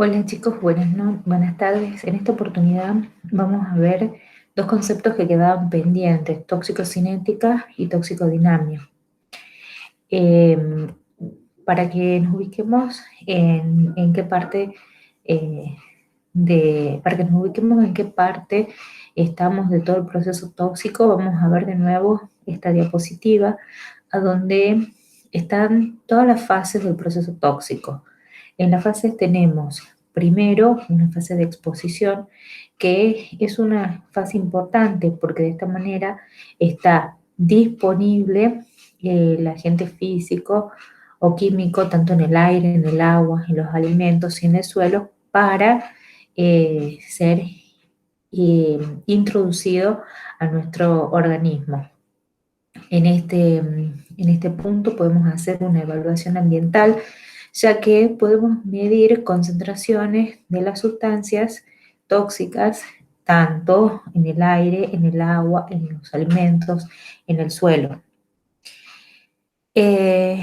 Hola chicos, buenas tardes. En esta oportunidad vamos a ver dos conceptos que quedaban pendientes, toxicocinética y toxicodinamia. Eh, para que nos ubiquemos en qué parte eh, para que nos ubiquemos en qué parte estamos de todo el proceso tóxico, vamos a ver de nuevo esta diapositiva a donde están todas las fases del proceso tóxico. En las fases tenemos primero una fase de exposición, que es una fase importante porque de esta manera está disponible el agente físico o químico, tanto en el aire, en el agua, en los alimentos y en el suelo, para ser introducido a nuestro organismo. En este punto podemos hacer una evaluación ambiental, ya que podemos medir concentraciones de las sustancias tóxicas tanto en el aire, en el agua, en los alimentos, en el suelo. Eh,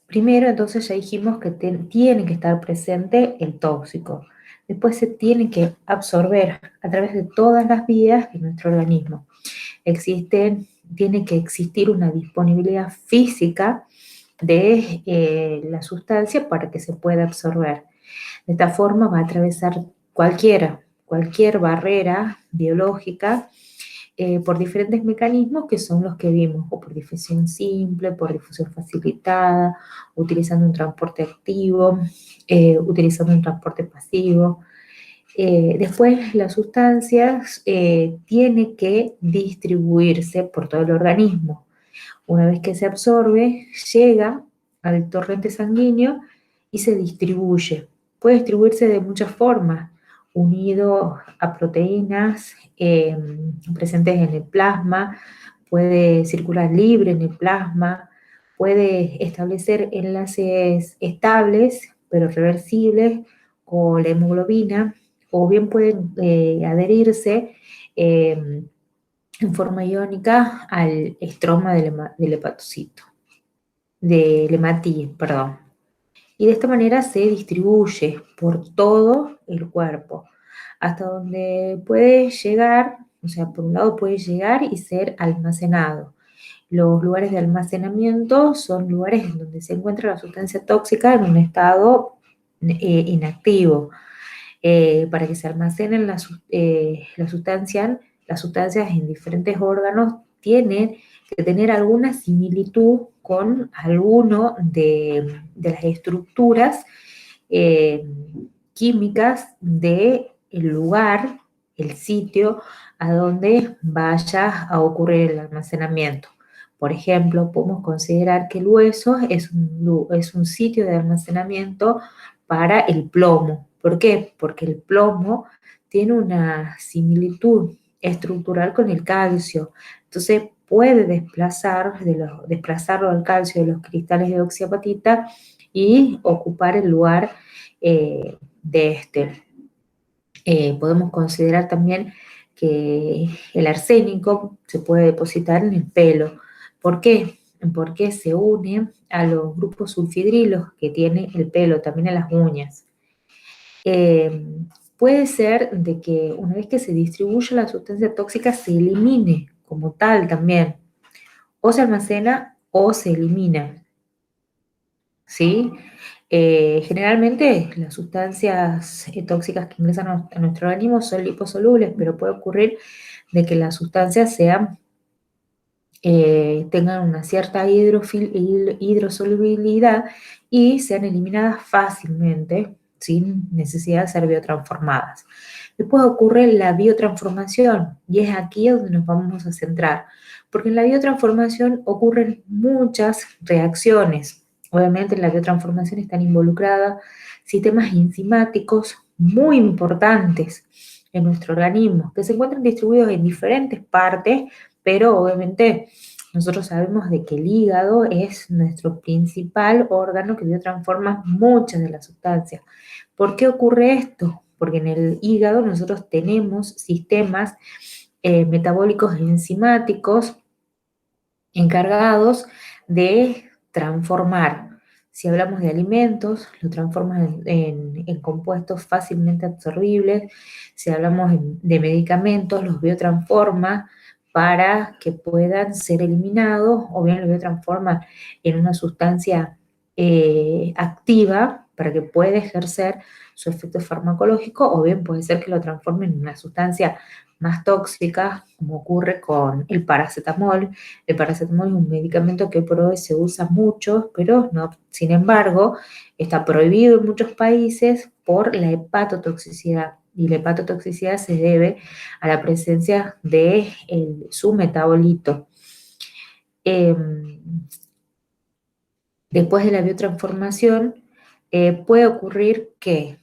Primero, entonces ya dijimos que tiene que estar presente el tóxico. Después se tiene que absorber a través de todas las vías de nuestro organismo. Tiene que existir una disponibilidad física de la sustancia para que se pueda absorber. De esta forma va a atravesar cualquier barrera biológica por diferentes mecanismos que son los que vimos, o por difusión simple, por difusión facilitada, utilizando un transporte activo, utilizando un transporte pasivo. Después las sustancias tienen que distribuirse por todo el organismo. Una vez que se absorbe, llega al torrente sanguíneo y se distribuye. Puede distribuirse de muchas formas, unido a proteínas presentes en el plasma, puede circular libre en el plasma, puede establecer enlaces estables pero reversibles con la hemoglobina, o bien pueden adherirse en forma iónica al estroma del hepatocito, del hematíes, perdón. Y de esta manera se distribuye por todo el cuerpo, hasta donde puede llegar, o sea, por un lado puede llegar y ser almacenado. Los lugares de almacenamiento son lugares en donde se encuentra la sustancia tóxica en un estado inactivo. Para que se almacenen las sustancias en diferentes órganos, tienen que tener alguna similitud con alguno de las estructuras eh, químicas del lugar, el sitio a donde vaya a ocurrir el almacenamiento. Por ejemplo, podemos considerar que el hueso es un sitio de almacenamiento para el plomo. ¿Por qué? Porque el plomo tiene una similitud estructural con el calcio. Entonces puede desplazarlo al calcio de los cristales de oxiapatita y ocupar el lugar de este. Podemos considerar también que el arsénico se puede depositar en el pelo. ¿Por qué? Porque se une a los grupos sulfidrilos que tiene el pelo, también a las uñas. Eh, Puede ser de que una vez que se distribuye la sustancia tóxica se elimine como tal también, o se almacena o se elimina, ¿sí? Generalmente las sustancias tóxicas que ingresan a nuestro organismo son liposolubles, pero puede ocurrir de que las sustancias tengan una cierta hidrosolubilidad y sean eliminadas fácilmente sin necesidad de ser biotransformadas. Después ocurre la biotransformación y es aquí donde nos vamos a centrar, porque en la biotransformación ocurren muchas reacciones. Obviamente en la biotransformación están involucradas sistemas enzimáticos muy importantes en nuestro organismo, que se encuentran distribuidos en diferentes partes, pero obviamente nosotros sabemos de que el hígado es nuestro principal órgano que biotransforma muchas de las sustancias. ¿Por qué ocurre esto? Porque en el hígado nosotros tenemos sistemas metabólicos enzimáticos encargados de transformar, Si hablamos de alimentos, lo transforma en compuestos fácilmente absorbibles. Si hablamos de medicamentos, los biotransforma para que puedan ser eliminados, o bien los biotransforma en una sustancia activa para que pueda ejercer su efecto farmacológico, o bien puede ser que lo transforme en una sustancia más tóxica, como ocurre con el paracetamol. El paracetamol es un medicamento que por hoy se usa mucho, pero no, sin embargo, está prohibido en muchos países por la hepatotoxicidad. Y la hepatotoxicidad se debe a la presencia de su metabolito. Después de la biotransformación, puede ocurrir que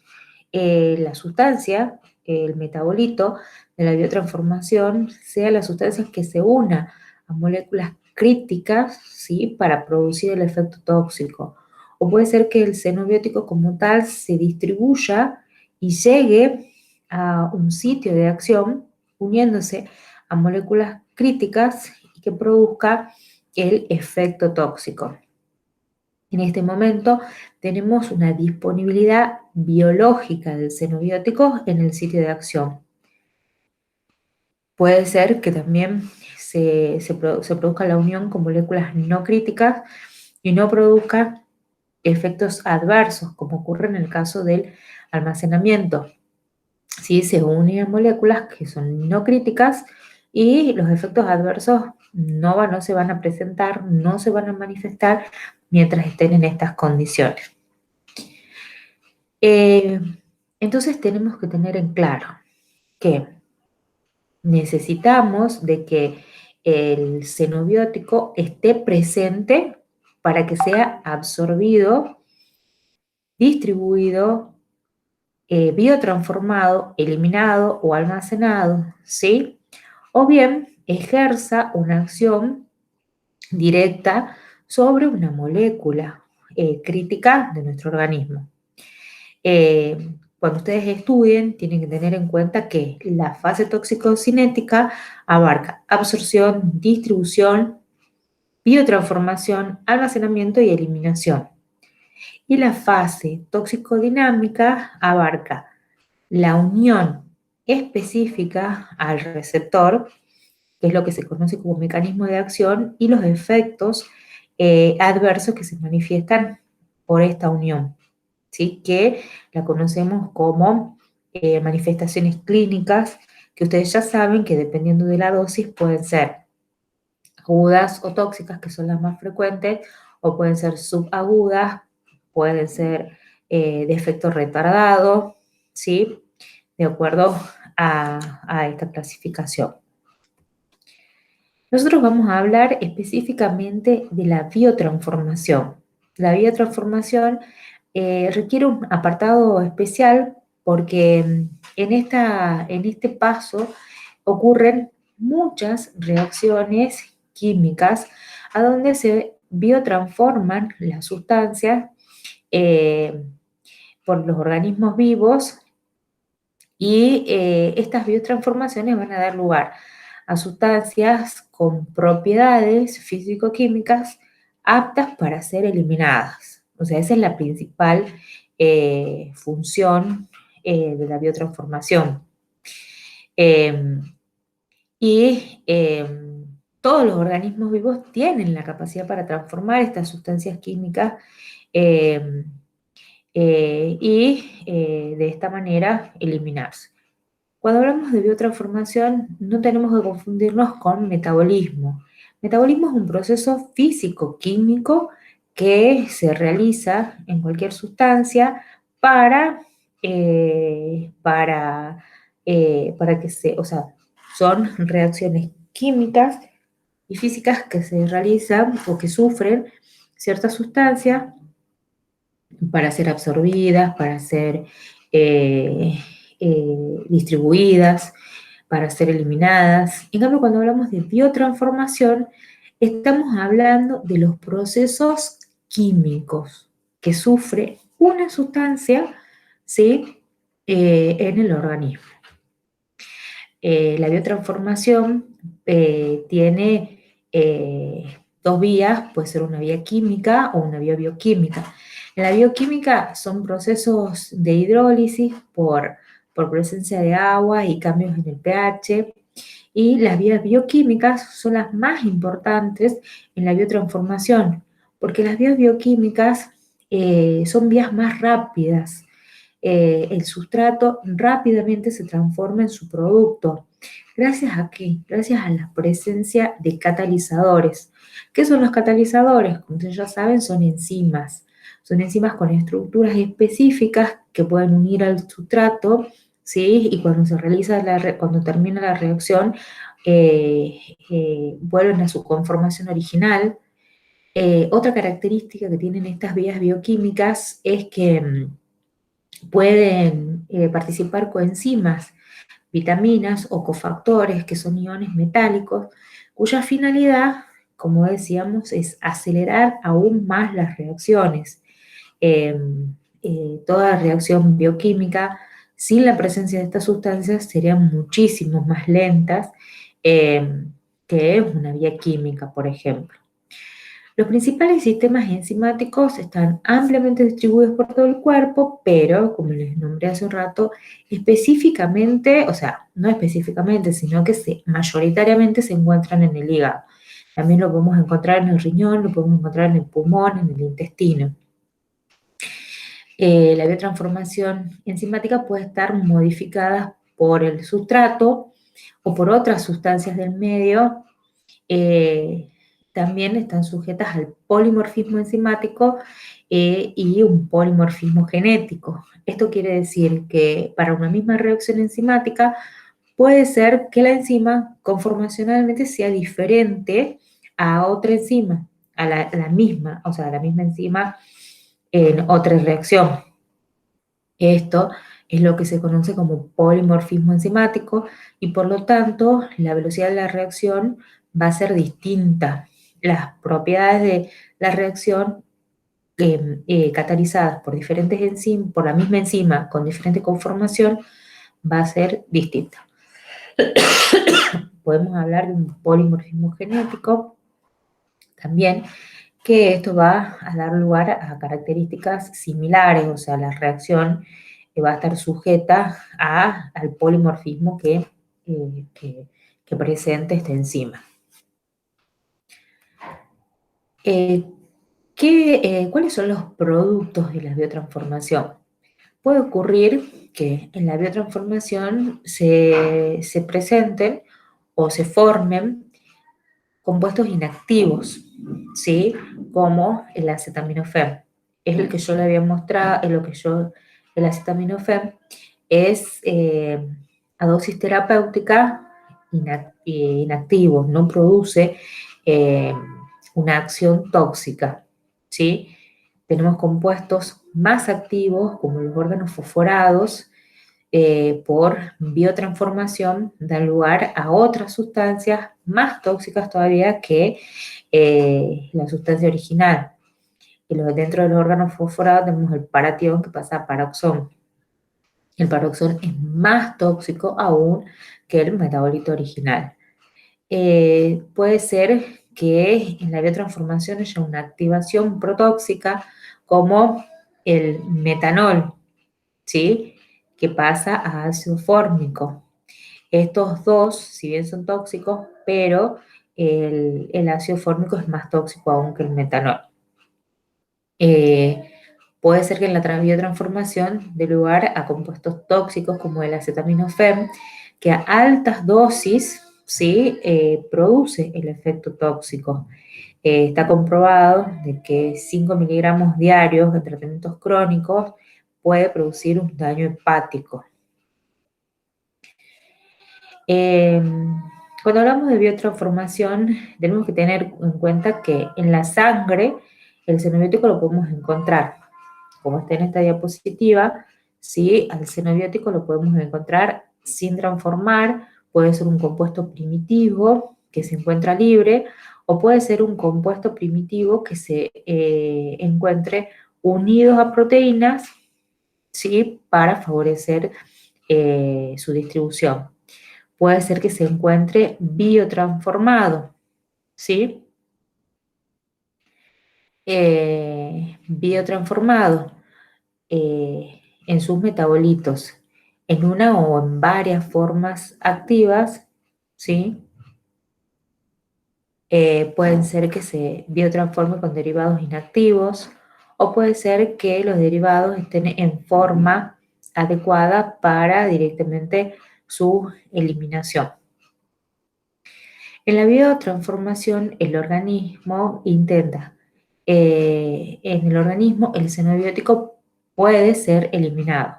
la sustancia, el metabolito de la biotransformación, sea la sustancia que se una a moléculas críticas, ¿sí?, para producir el efecto tóxico. O puede ser que el xenobiótico como tal se distribuya y llegue a un sitio de acción uniéndose a moléculas críticas y que produzca el efecto tóxico. En este momento tenemos una disponibilidad biológica del xenobiótico en el sitio de acción. Puede ser que también se produzca la unión con moléculas no críticas y no produzca efectos adversos, como ocurre en el caso del almacenamiento. Sí, se unen a moléculas que son no críticas y los efectos adversos no se van a presentar, no se van a manifestar mientras estén en estas condiciones. Entonces tenemos que tener en claro que necesitamos de que el xenobiótico esté presente para que sea absorbido, distribuido, biotransformado, eliminado o almacenado, ¿sí? O bien ejerza una acción directa sobre una molécula crítica de nuestro organismo. Cuando ustedes estudien, tienen que tener en cuenta que la fase toxicocinética abarca absorción, distribución, biotransformación, almacenamiento y eliminación. Y la fase toxicodinámica abarca la unión específica al receptor, que es lo que se conoce como mecanismo de acción, y los efectos adversos que se manifiestan por esta unión, ¿sí?, que la conocemos como manifestaciones clínicas, que ustedes ya saben que dependiendo de la dosis pueden ser agudas o tóxicas, que son las más frecuentes, o pueden ser subagudas, pueden ser de efecto retardado, ¿sí?, de acuerdo a esta clasificación. Nosotros vamos a hablar específicamente de la biotransformación. La biotransformación requiere un apartado especial porque en este paso ocurren muchas reacciones químicas a donde se biotransforman las sustancias eh, por los organismos vivos y estas biotransformaciones van a dar lugar a sustancias con propiedades físico-químicas aptas para ser eliminadas. O sea, esa es la principal función de la biotransformación. Y todos los organismos vivos tienen la capacidad para transformar estas sustancias químicas eh, y de esta manera eliminarse. Cuando hablamos de biotransformación, no tenemos que confundirnos con metabolismo. Metabolismo es un proceso físico-químico que se realiza en cualquier sustancia para o sea, son reacciones químicas y físicas que se realizan o que sufren ciertas sustancias para ser absorbidas, para ser distribuidas, para ser eliminadas. En cambio, cuando hablamos de biotransformación, estamos hablando de los procesos químicos que sufre una sustancia, ¿sí?, en el organismo. La biotransformación tiene dos vías, puede ser una vía química o una vía bioquímica. En la bioquímica son procesos de hidrólisis por presencia de agua y cambios en el pH, y las vías bioquímicas son las más importantes en la biotransformación, porque las vías bioquímicas son vías más rápidas. El sustrato rápidamente se transforma en su producto. ¿Gracias a qué? Gracias a la presencia de catalizadores. ¿Qué son los catalizadores? Como ustedes ya saben, son enzimas. Son enzimas con estructuras específicas que pueden unir al sustrato, ¿sí? Y cuando se realiza cuando termina la reacción, vuelven a su conformación original. Otra característica que tienen estas vías bioquímicas es que pueden participar coenzimas, vitaminas o cofactores, que son iones metálicos, cuya finalidad, como decíamos, es acelerar aún más las reacciones. Eh, Toda reacción bioquímica sin la presencia de estas sustancias serían muchísimo más lentas eh, que una vía química, por ejemplo. Los principales sistemas enzimáticos están ampliamente distribuidos por todo el cuerpo, pero, como les nombré hace un rato, específicamente, o sea, no específicamente, sino que mayoritariamente se encuentran en el hígado. También lo podemos encontrar en el riñón, lo podemos encontrar en el pulmón, en el intestino. La biotransformación enzimática puede estar modificada por el sustrato o por otras sustancias del medio. También están sujetas al polimorfismo enzimático y un polimorfismo genético. Esto quiere decir que para una misma reacción enzimática puede ser que la enzima conformacionalmente sea diferente a otra enzima, a la misma, o sea, a la misma enzima en otra reacción. Esto es lo que se conoce como polimorfismo enzimático y por lo tanto la velocidad de la reacción va a ser distinta. Las propiedades de la reacción catalizadas por diferentes enzimas, por la misma enzima con diferente conformación, va a ser distinta. Podemos hablar de un polimorfismo genético también, que esto va a dar lugar a características similares, o sea, la reacción va a estar sujeta al polimorfismo que presenta esta enzima. ¿Cuáles son los productos de la biotransformación? Puede ocurrir que en la biotransformación se presenten o se formen compuestos inactivos, ¿sí? Como el acetaminofén. Es el que yo le había mostrado, el acetaminofén es a dosis terapéutica inactivo, no produce eh, una acción tóxica, ¿sí? Tenemos compuestos más activos, como los órganos fosforados, por biotransformación, dan lugar a otras sustancias más tóxicas todavía que la sustancia original. Dentro de los órganos fosforados tenemos el paratión que pasa a paroxón. El paroxón es más tóxico aún que el metabolito original. Puede ser que en la biotransformación haya una activación protóxica como el metanol, ¿sí? Que pasa a ácido fórmico. Estos dos, si bien son tóxicos, pero el ácido fórmico es más tóxico aún que el metanol. Puede ser que en la biotransformación dé lugar a compuestos tóxicos como el acetaminofén, que a altas dosis, ¿sí? Produce el efecto tóxico. Está comprobado de que 5 miligramos diarios de tratamientos crónicos puede producir un daño hepático. Cuando hablamos de biotransformación, tenemos que tener en cuenta que en la sangre el xenobiótico lo podemos encontrar. Como está en esta diapositiva, ¿sí? Al xenobiótico lo podemos encontrar sin transformar, puede ser un compuesto primitivo que se encuentra libre, o puede ser un compuesto primitivo que se encuentre unidos a proteínas, ¿sí? Para favorecer su distribución. Puede ser que se encuentre biotransformado, ¿sí? biotransformado en sus metabolitos en una o en varias formas activas, ¿sí? Pueden ser que se biotransforme con derivados inactivos o puede ser que los derivados estén en forma adecuada para directamente su eliminación. En la biotransformación, el organismo intenta, en el organismo el xenobiótico puede ser eliminado.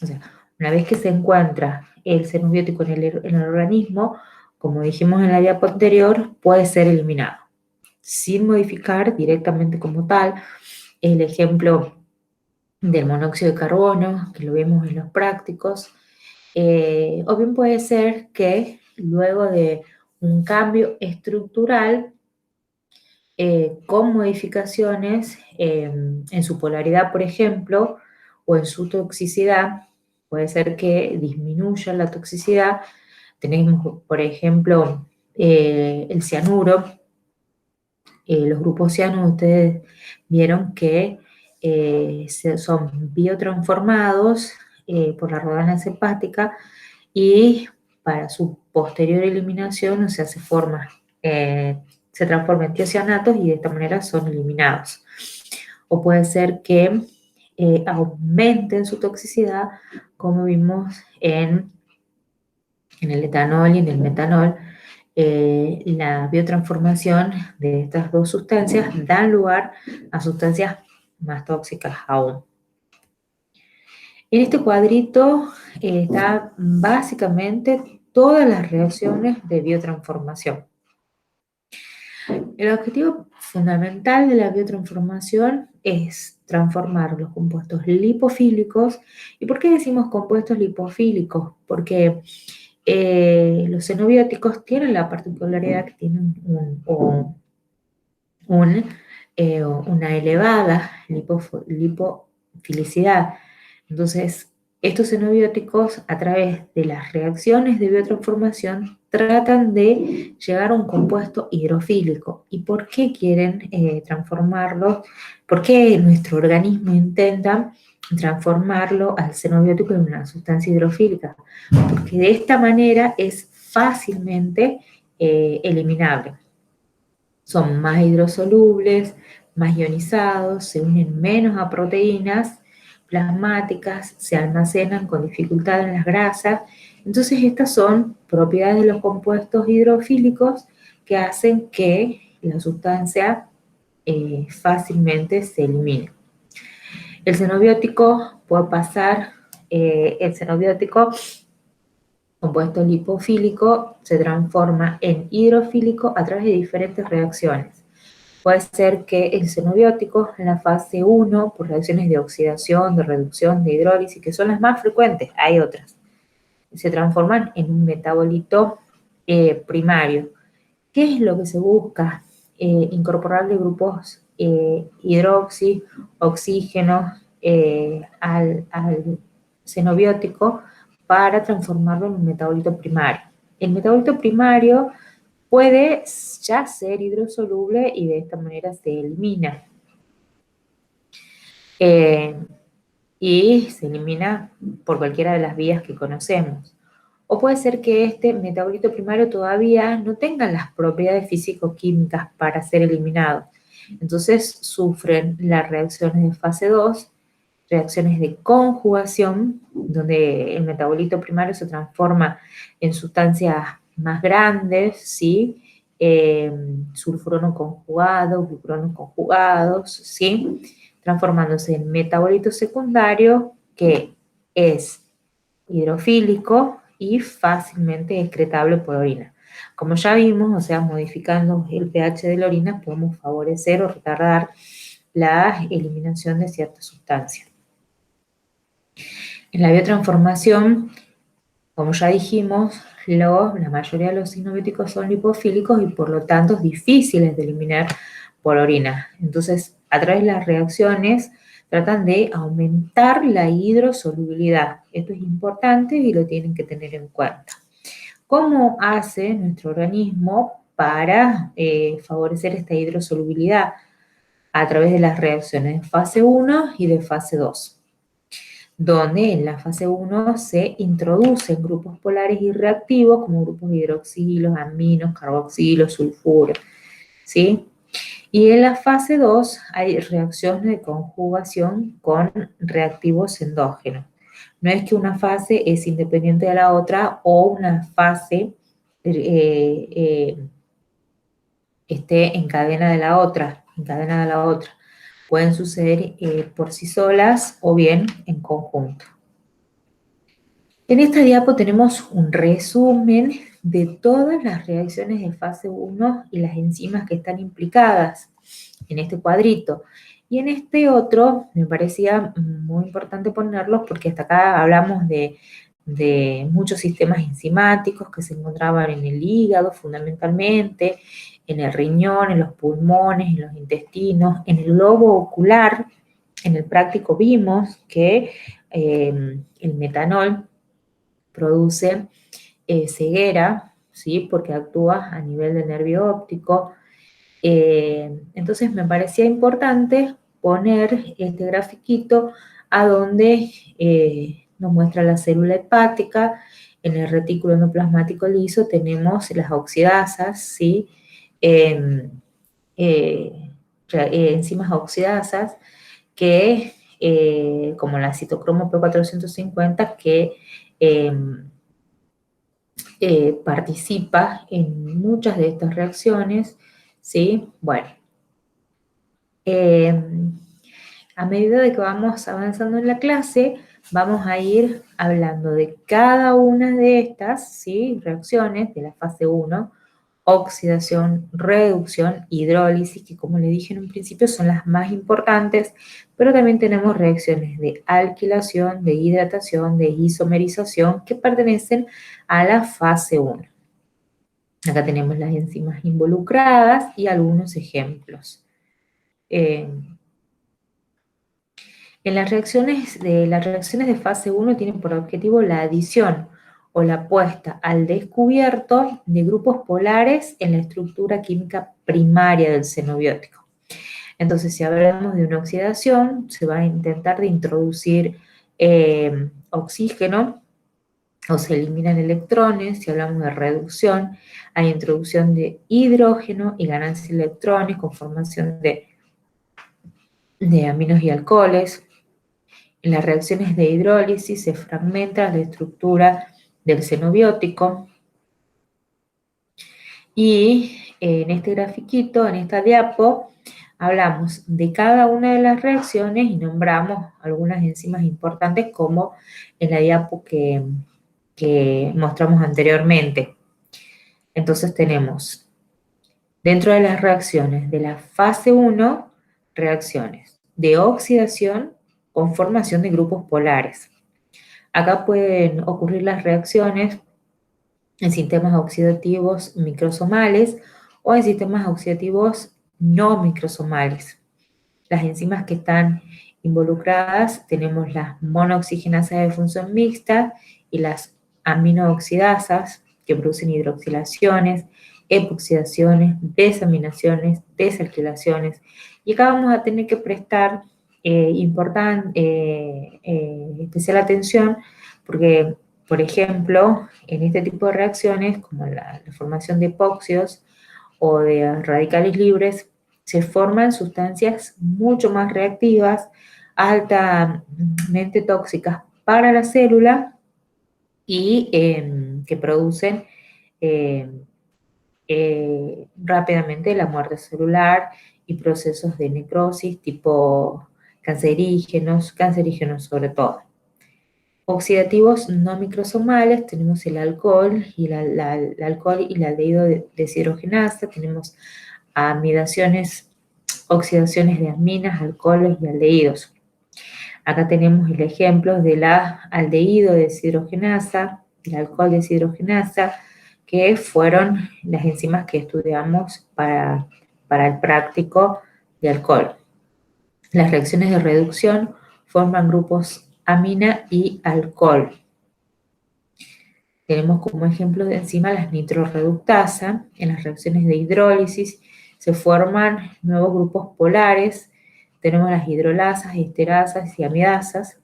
O sea, una vez que se encuentra el xenobiótico en el organismo, como dijimos en la diapo anterior, puede ser eliminado sin modificar directamente como tal. El ejemplo del monóxido de carbono, que lo vemos en los prácticos, o bien puede ser que luego de un cambio estructural con modificaciones en su polaridad, por ejemplo, o en su toxicidad, puede ser que disminuya la toxicidad. Tenemos, por ejemplo, el cianuro. Los grupos cianos, ustedes vieron que son biotransformados por la rodana hepática y para su posterior eliminación, o sea, se transforman en tiocianatos y de esta manera son eliminados. O puede ser que aumenten su toxicidad, como vimos en el etanol y en el metanol. La biotransformación de estas dos sustancias dan lugar a sustancias más tóxicas aún. En este cuadrito está básicamente todas las reacciones de biotransformación. El objetivo fundamental de la biotransformación es transformar los compuestos lipofílicos. ¿Y por qué decimos compuestos lipofílicos? Porque los xenobióticos tienen la particularidad que tienen una elevada lipofilicidad. Entonces, estos xenobióticos, a través de las reacciones de biotransformación, tratan de llegar a un compuesto hidrofílico. ¿Y por qué quieren transformarlos? ¿Por qué nuestro organismo intenta transformarlo al xenobiótico en una sustancia hidrofílica? Porque de esta manera es fácilmente eliminable. Son más hidrosolubles, más ionizados, se unen menos a proteínas plasmáticas, se almacenan con dificultad en las grasas. Entonces, estas son propiedades de los compuestos hidrofílicos que hacen que la sustancia fácilmente se elimine. El xenobiótico puede pasar, el xenobiótico compuesto lipofílico se transforma en hidrofílico a través de diferentes reacciones. Puede ser que el xenobiótico en la fase 1, por reacciones de oxidación, de reducción, de hidrólisis, que son las más frecuentes, hay otras, se transforman en un metabolito primario. ¿Qué es lo que se busca? Incorporarle grupos hidroxi, oxígeno al xenobiótico para transformarlo en un metabolito primario. El metabolito primario puede ya ser hidrosoluble y de esta manera se elimina. Y se elimina por cualquiera de las vías que conocemos. O puede ser que este metabolito primario todavía no tenga las propiedades físico-químicas para ser eliminado. Entonces sufren las reacciones de fase 2, reacciones de conjugación, donde el metabolito primario se transforma en sustancias más grandes, ¿sí? Sulfurono conjugado, glucurono conjugados, ¿sí? Transformándose en metabolito secundario que es hidrofílico y fácilmente excretable por orina. Como ya vimos, o sea, modificando el pH de la orina, podemos favorecer o retardar la eliminación de ciertas sustancias. En la biotransformación, como ya dijimos, la mayoría de los xenobióticos son lipofílicos y por lo tanto difíciles de eliminar por orina. Entonces, a través de las reacciones, tratan de aumentar la hidrosolubilidad. Esto es importante y lo tienen que tener en cuenta. ¿Cómo hace nuestro organismo para favorecer esta hidrosolubilidad? a través de las reacciones de fase 1 y de fase 2, donde en la fase 1 se introducen grupos polares y reactivos como grupos hidroxilos, aminos, carboxilos, sulfuros, ¿sí? Y en la fase 2 hay reacciones de conjugación con reactivos endógenos. No es que una fase es independiente de la otra o una fase esté en cadena de la otra, Pueden suceder por sí solas o bien en conjunto. En esta diapo tenemos un resumen de todas las reacciones de fase 1 y las enzimas que están implicadas en este cuadrito. Y en este otro me parecía muy importante ponerlos porque hasta acá hablamos de muchos sistemas enzimáticos que se encontraban en el hígado fundamentalmente, en el riñón, en los pulmones, en los intestinos, en el globo ocular. En el práctico vimos que el metanol produce ceguera, ¿sí? Porque actúa a nivel del nervio óptico. Entonces me parecía importante poner este grafiquito a donde nos muestra la célula hepática. En el retículo endoplasmático liso tenemos las oxidasas, ¿sí? Enzimas oxidasas que, como la citocromo P450, que participa en muchas de estas reacciones, ¿sí? Bueno, a medida de que vamos avanzando en la clase, vamos a ir hablando de cada una de estas, ¿sí? Reacciones de la fase 1, oxidación, reducción, hidrólisis, que como le dije en un principio son las más importantes, pero también tenemos reacciones de alquilación, de hidratación, de isomerización, que pertenecen a la fase 1. Acá tenemos las enzimas involucradas y algunos ejemplos. Las reacciones de fase 1 tienen por objetivo la adición o la puesta al descubierto de grupos polares en la estructura química primaria del xenobiótico. Entonces, si hablamos de una oxidación, se va a intentar de introducir oxígeno o se eliminan electrones. Si hablamos de reducción, hay introducción de hidrógeno y ganancia de electrones con formación de aminos y alcoholes. En las reacciones de hidrólisis se fragmenta la estructura del xenobiótico. Y en este grafiquito, en esta diapo, hablamos de cada una de las reacciones y nombramos algunas enzimas importantes como en la diapo que mostramos anteriormente. Entonces tenemos, dentro de las reacciones de la fase 1, reacciones de oxidación con formación de grupos polares. Acá pueden ocurrir las reacciones en sistemas oxidativos microsomales o en sistemas oxidativos no microsomales. Las enzimas que están involucradas tenemos las monooxigenasas de función mixta y las aminooxidasas que producen hidroxilaciones, epoxidaciones, desaminaciones, desalquilaciones. Y acá vamos a tener que prestar especial atención porque, por ejemplo, en este tipo de reacciones, como la formación de epóxidos o de radicales libres, se forman sustancias mucho más reactivas, altamente tóxicas para la célula y que producen rápidamente la muerte celular y procesos de necrosis tipo cancerígenos sobre todo. Oxidativos no microsomales, tenemos el alcohol y el alcohol y la aldehído deshidrogenasa, tenemos amidaciones, oxidaciones de aminas, alcoholes y aldehídos. Acá tenemos el ejemplo de la aldehído deshidrogenasa, el alcohol deshidrogenasa, que fueron las enzimas que estudiamos para el práctico de alcohol. Las reacciones de reducción forman grupos amina y alcohol. Tenemos como ejemplo de enzima las nitrorreductasa. En las reacciones de hidrólisis se forman nuevos grupos polares. Tenemos las hidrolasas, esterasas y amidasas.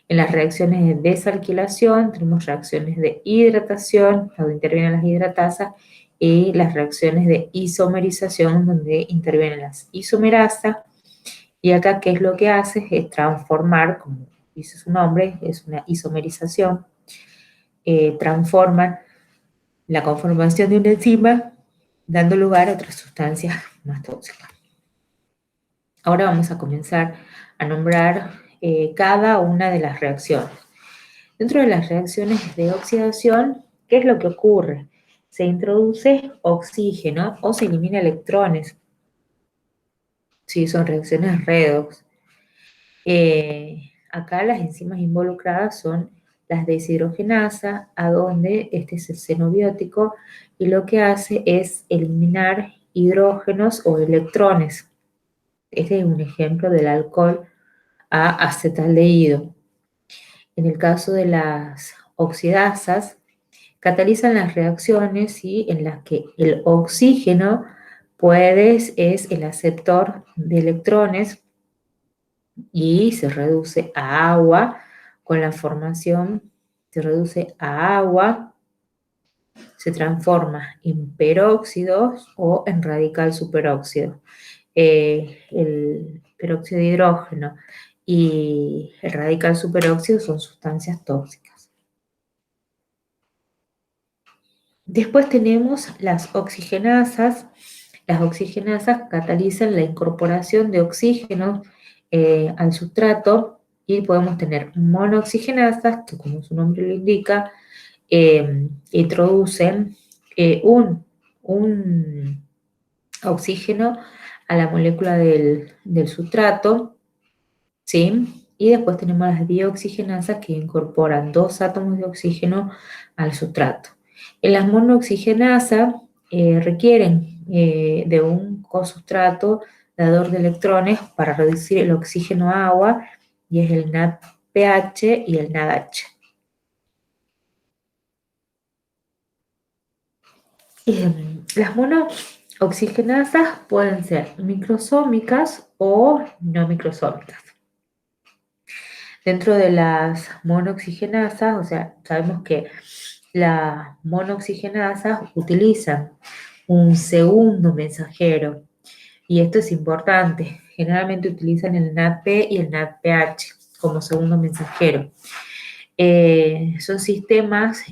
En las reacciones de desalquilación tenemos reacciones de hidratación, donde intervienen las hidratasas, y las reacciones de isomerización, donde intervienen las isomerasas. Y acá, ¿qué es lo que hace? Es transformar, como dice su nombre, es una isomerización, transforman la conformación de una enzima, dando lugar a otras sustancias más tóxicas. Ahora vamos a comenzar a nombrar cada una de las reacciones. Dentro de las reacciones de oxidación, ¿qué es lo que ocurre? Se introduce oxígeno o se elimina electrones. Sí, son reacciones redox. Acá las enzimas involucradas son las deshidrogenasa, a donde este es el xenobiótico, y lo que hace es eliminar hidrógenos o electrones. Este es un ejemplo del alcohol a acetaldehído. En el caso de las oxidasas, catalizan las reacciones, ¿sí?, en las que el oxígeno es el aceptor de electrones y se reduce a agua con la formación, se reduce a agua, se transforma en peróxidos o en radical superóxido. El peróxido de hidrógeno y el radical superóxido son sustancias tóxicas. Después tenemos las oxigenasas. Las oxigenasas catalizan la incorporación de oxígeno al sustrato, y podemos tener monooxigenasas, que como su nombre lo indica, introducen un oxígeno a la molécula del sustrato, ¿sí? Y después tenemos las dioxigenasas, que incorporan dos átomos de oxígeno al sustrato. En las monooxigenasas requieren de un cosustrato dador de electrones para reducir el oxígeno a agua, y es el NADPH y el NADH. Las monooxigenasas pueden ser microsómicas o no microsómicas. Dentro de las monooxigenasas, o sea, sabemos que las monooxigenasas utilizan un segundo mensajero, y esto es importante. Generalmente utilizan el NADP y el NADPH como segundo mensajero. Son sistemas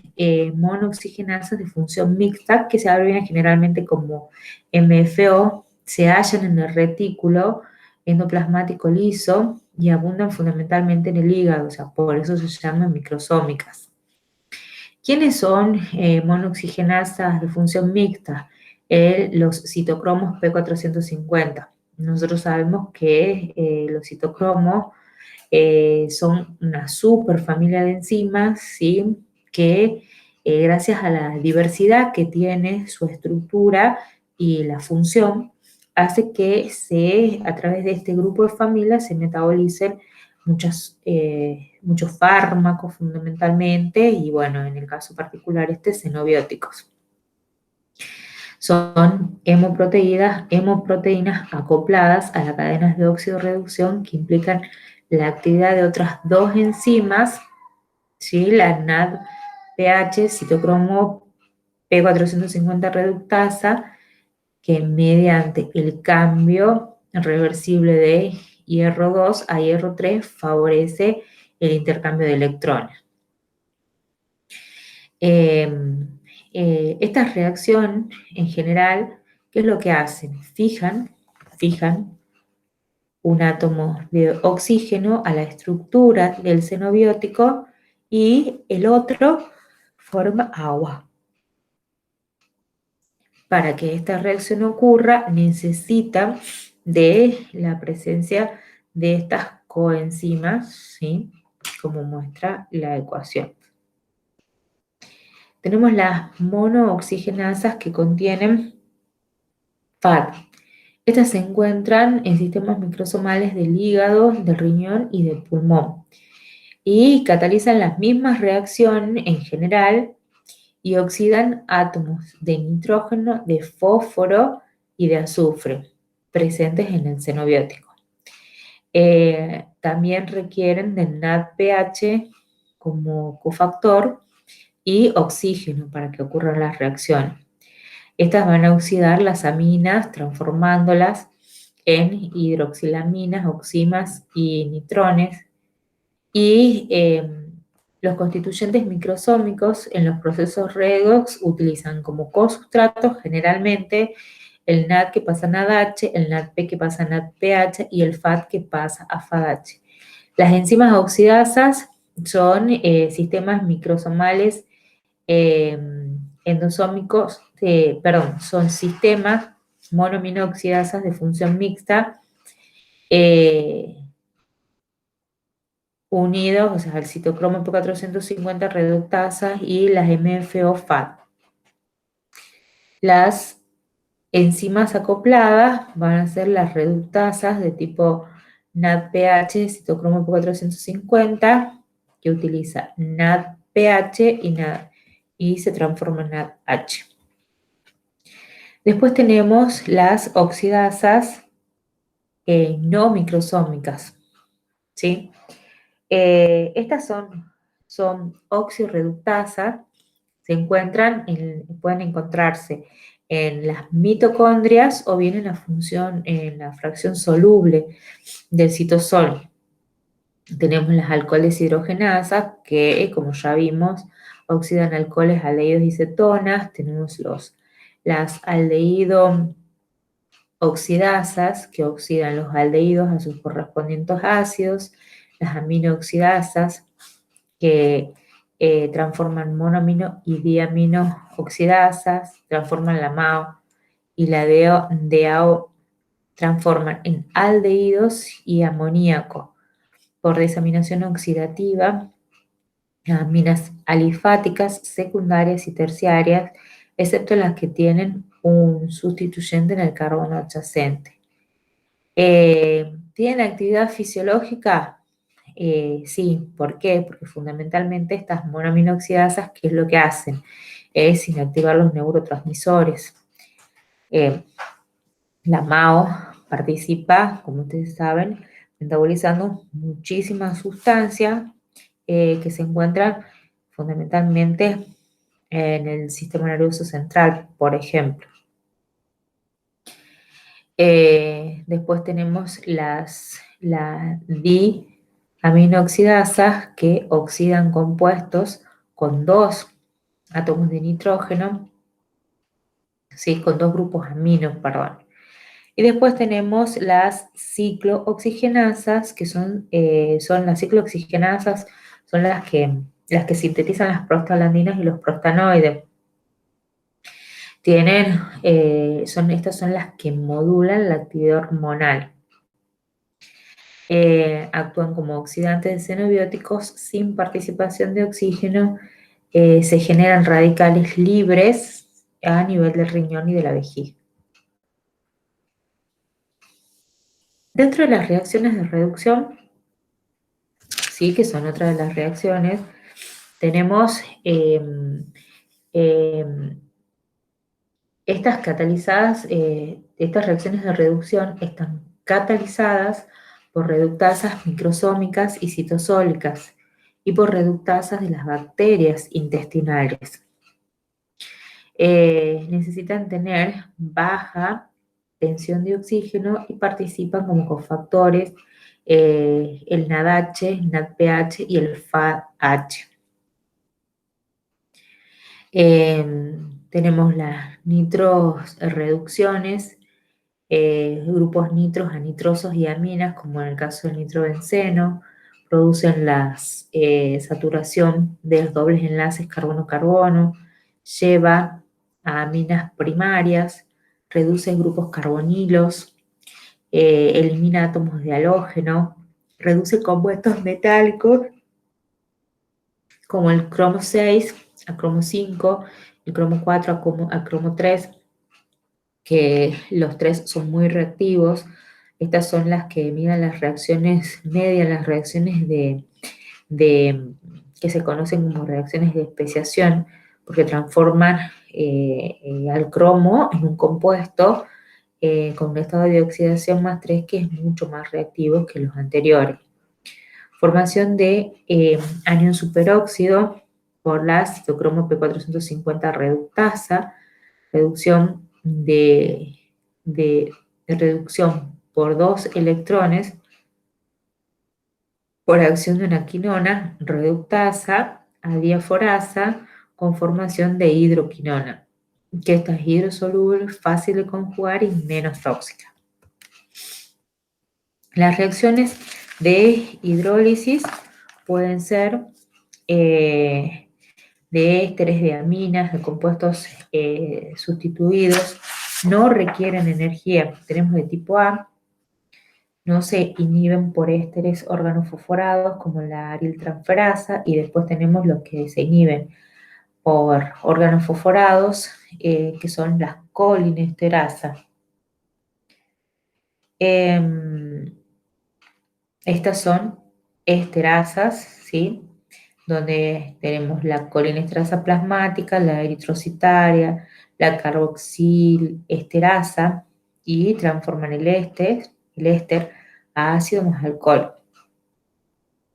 monooxigenasas de función mixta, que se abrevian generalmente como MFO, se hallan en el retículo endoplasmático liso y abundan fundamentalmente en el hígado, o sea, por eso se llaman microsómicas. ¿Quiénes son monooxigenasas de función mixta? Los citocromos P450. Nosotros sabemos que los citocromos son una superfamilia de enzimas, ¿sí?, que gracias a la diversidad que tiene su estructura y la función, hace que a través de este grupo de familias se metabolicen muchos fármacos fundamentalmente, y bueno, en el caso particular xenobióticos. Son hemoproteínas acopladas a las cadenas de oxidorreducción, que implican la actividad de otras dos enzimas, ¿sí?, la NADPH, citocromo P450 reductasa, que mediante el cambio reversible de hierro 2 a hierro 3 favorece el intercambio de electrones. Esta reacción, en general, ¿qué es lo que hacen? Fijan un átomo de oxígeno a la estructura del xenobiótico, y el otro forma agua. Para que esta reacción ocurra, necesita de la presencia de estas coenzimas, ¿sí?, como muestra la ecuación. Tenemos las monooxigenasas, que contienen FAD. Estas se encuentran en sistemas microsomales del hígado, del riñón y del pulmón, y catalizan las mismas reacciones en general y oxidan átomos de nitrógeno, de fósforo y de azufre presentes en el xenobiótico. También requieren del NADPH como cofactor y oxígeno para que ocurran las reacciones. Estas van a oxidar las aminas transformándolas en hidroxilaminas, oximas y nitrones. Y los constituyentes microsómicos en los procesos redox utilizan como cosustratos generalmente el NAD que pasa a NADH, el NADP que pasa a NADPH y el FAD que pasa a FADH. Las enzimas oxidasas son sistemas microsomales endosómicos, son sistemas monoaminoxidasas de función mixta unidos, o sea, al citocromo P450 reductasas y las MFO-FAD. Las enzimas acopladas van a ser las reductasas de tipo NADPH, citocromo P450, que utiliza NADPH y se transforma en NADH. Después tenemos las oxidasas no microsómicas, ¿sí? Estas son oxirreductasas, pueden encontrarse en las mitocondrias o bien en la fracción soluble del citosol. Tenemos las alcoholes hidrogenasas que, como ya vimos, oxidan alcoholes, aldehídos y cetonas. Tenemos las aldehído oxidasas que oxidan los aldehídos a sus correspondientes ácidos, las aminooxidasas que transforman monoamino y diamino oxidasas, transforman la MAO y la DAO transforman en aldehídos y amoníaco por desaminación oxidativa, aminas alifáticas secundarias y terciarias, excepto las que tienen un sustituyente en el carbono adyacente. ¿Tienen actividad fisiológica? Sí, ¿por qué? Porque fundamentalmente estas monoaminoxidasas, ¿qué es lo que hacen? Es inactivar los neurotransmisores. La MAO participa, como ustedes saben, metabolizando muchísimas sustancias que se encuentran fundamentalmente en el sistema nervioso central, por ejemplo. Después tenemos las diaminoxidasas que oxidan compuestos con dos átomos de nitrógeno, ¿sí? Con dos grupos aminos, perdón. Y después tenemos las ciclooxigenasas, que son las ciclooxigenasas, son las que sintetizan las prostaglandinas y los prostanoides. Estas son las que modulan la actividad hormonal. Actúan como oxidantes de xenobióticos sin participación de oxígeno. Se generan radicales libres a nivel del riñón y de la vejiga. Dentro de las reacciones de reducción, sí, que son otras de las reacciones, tenemos estas reacciones de reducción están catalizadas por reductasas microsómicas y citosólicas y por reductasas de las bacterias intestinales. Necesitan tener baja tensión de oxígeno y participan como cofactores el NADH, NADPH y el FADH. Tenemos las nitroreducciones, grupos nitros, anitrosos y aminas, como en el caso del nitrobenceno, producen la saturación de los dobles enlaces carbono-carbono, lleva a aminas primarias, reduce grupos carbonilos, elimina átomos de halógeno, reduce compuestos metálicos como el cromo 6 a cromo 5, el cromo 4 a cromo 3, que los tres son muy reactivos. Estas son las que miden las reacciones medias, las reacciones que se conocen como reacciones de especiación, porque transforman al cromo en un compuesto con un estado de oxidación más 3 que es mucho más reactivo que los anteriores. Formación de anión superóxido por la citocromo P450 reductasa, reducción de reducción por 2 electrones por acción de una quinona reductasa a diaforasa con formación de hidroquinona, que esta es hidrosoluble, fácil de conjugar y menos tóxica. Las reacciones de hidrólisis pueden ser de ésteres, de aminas, de compuestos sustituidos, no requieren energía. Tenemos de tipo A, no se inhiben por ésteres organofosforados como la ariltransferasa, y después tenemos los que se inhiben por órganos fosforados, que son las colinesterasas. Estas son esterasas, ¿sí? Donde tenemos la colinesterasa plasmática, la eritrocitaria, la carboxilesterasa, y transforman el éster a ácido más alcohol.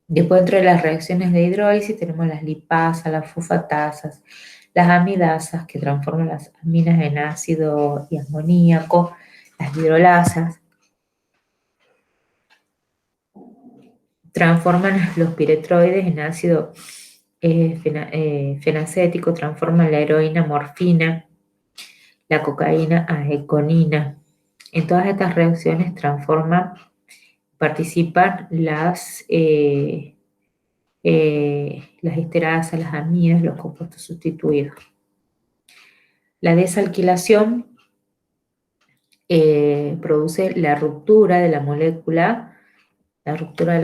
Después, entre las reacciones de hidrólisis, tenemos las lipasas, las fosfatasas, las amidasas, que transforman las aminas en ácido y amoníaco, las hidrolasas, transforman los piretroides en ácido fenacético, transforman la heroína a morfina, la cocaína a econina. En todas estas reacciones participan las esterasas, las amidas, los compuestos sustituidos. La desalquilación produce la ruptura de la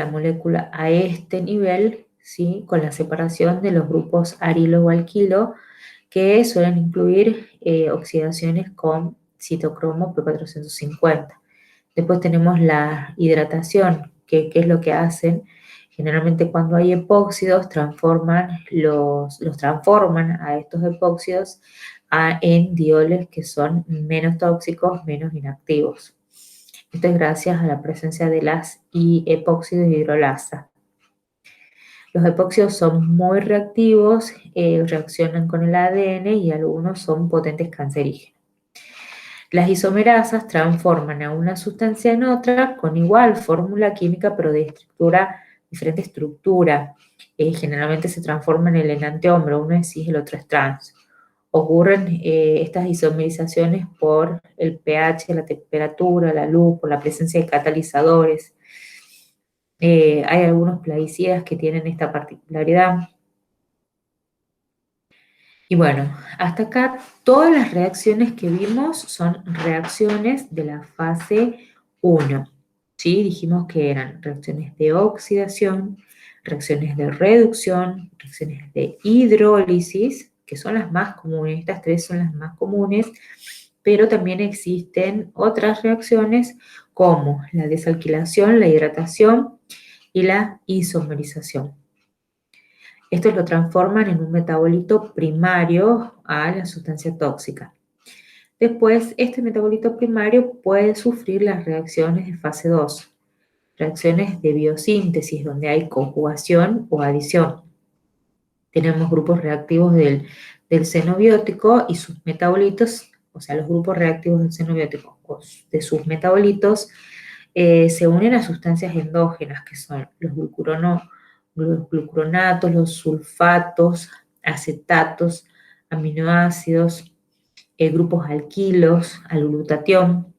molécula a este nivel, ¿sí? Con la separación de los grupos arilo o alquilo, que suelen incluir oxidaciones con citocromo P450. Después tenemos la hidratación, que es lo que hacen. Generalmente cuando hay epóxidos, los transforman a estos epóxidos en dioles que son menos tóxicos, menos inactivos. Esto es gracias a la presencia de las epóxidos y hidrolasa. Los epóxidos son muy reactivos, reaccionan con el ADN y algunos son potentes cancerígenos. Las isomerasas transforman a una sustancia en otra con igual fórmula química, pero de diferente estructura. Generalmente se transforman en el enantiomer, uno es cis, el otro es trans. Ocurren estas isomerizaciones por el pH, la temperatura, la luz, por la presencia de catalizadores. Hay algunos plaguicidas que tienen esta particularidad. Y bueno, hasta acá todas las reacciones que vimos son reacciones de la fase 1. ¿Sí? Dijimos que eran reacciones de oxidación, reacciones de reducción, reacciones de hidrólisis, que son las más comunes. Estas tres son las más comunes, pero también existen otras reacciones como la desalquilación, la hidratación y la isomerización. Estos lo transforman en un metabolito primario a la sustancia tóxica. Después, este metabolito primario puede sufrir las reacciones de fase 2, reacciones de biosíntesis, donde hay conjugación o adición. Tenemos grupos reactivos del xenobiótico y sus metabolitos, o sea, los grupos reactivos del xenobiótico o de sus metabolitos se unen a sustancias endógenas, que son los glucuronatos, los sulfatos, acetatos, aminoácidos, grupos alquilos, alglutatión,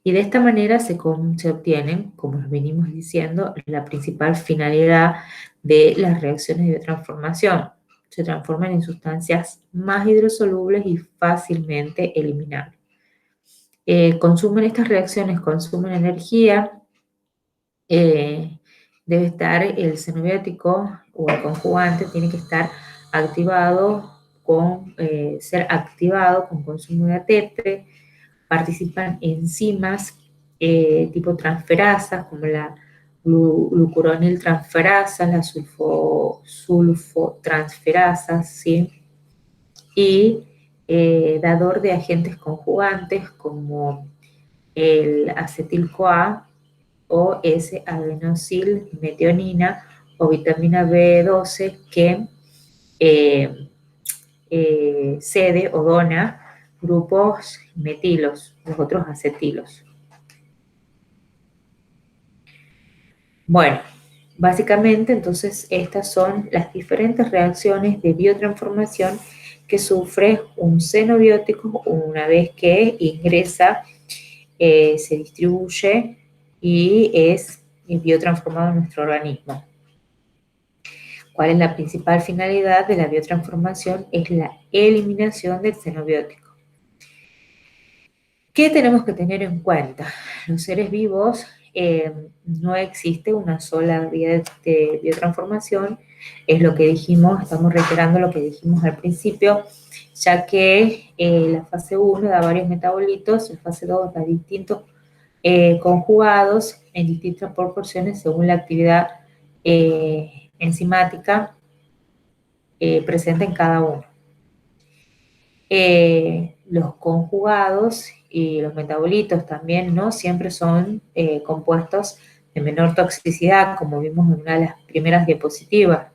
y de esta manera se obtienen, como nos venimos diciendo, la principal finalidad de las reacciones de transformación. Se transforman en sustancias más hidrosolubles y fácilmente eliminables. Estas reacciones consumen energía. Debe estar el xenobiótico o el conjugante, tiene que estar ser activado con consumo de ATP. Participan enzimas tipo transferasas, como la glucuroniltransferasa, la sulfotransferasas, ¿sí? Y dador de agentes conjugantes como el acetil-CoA o S-adenosilmetionina o vitamina B12 que cede o dona grupos metilos, los otros acetilos. Bueno, básicamente entonces estas son las diferentes reacciones de biotransformación que sufre un xenobiótico una vez que ingresa, se distribuye y es biotransformado en nuestro organismo. ¿Cuál es la principal finalidad de la biotransformación? Es la eliminación del xenobiótico. ¿Qué tenemos que tener en cuenta? Los seres vivos, no existe una sola vía de biotransformación, es lo que dijimos, estamos reiterando lo que dijimos al principio, ya que la fase 1 da varios metabolitos, la fase 2 da distintos conjugados en distintas proporciones según la actividad enzimática presente en cada uno. Los conjugados y los metabolitos también no siempre son compuestos de menor toxicidad, como vimos en una de las primeras diapositivas.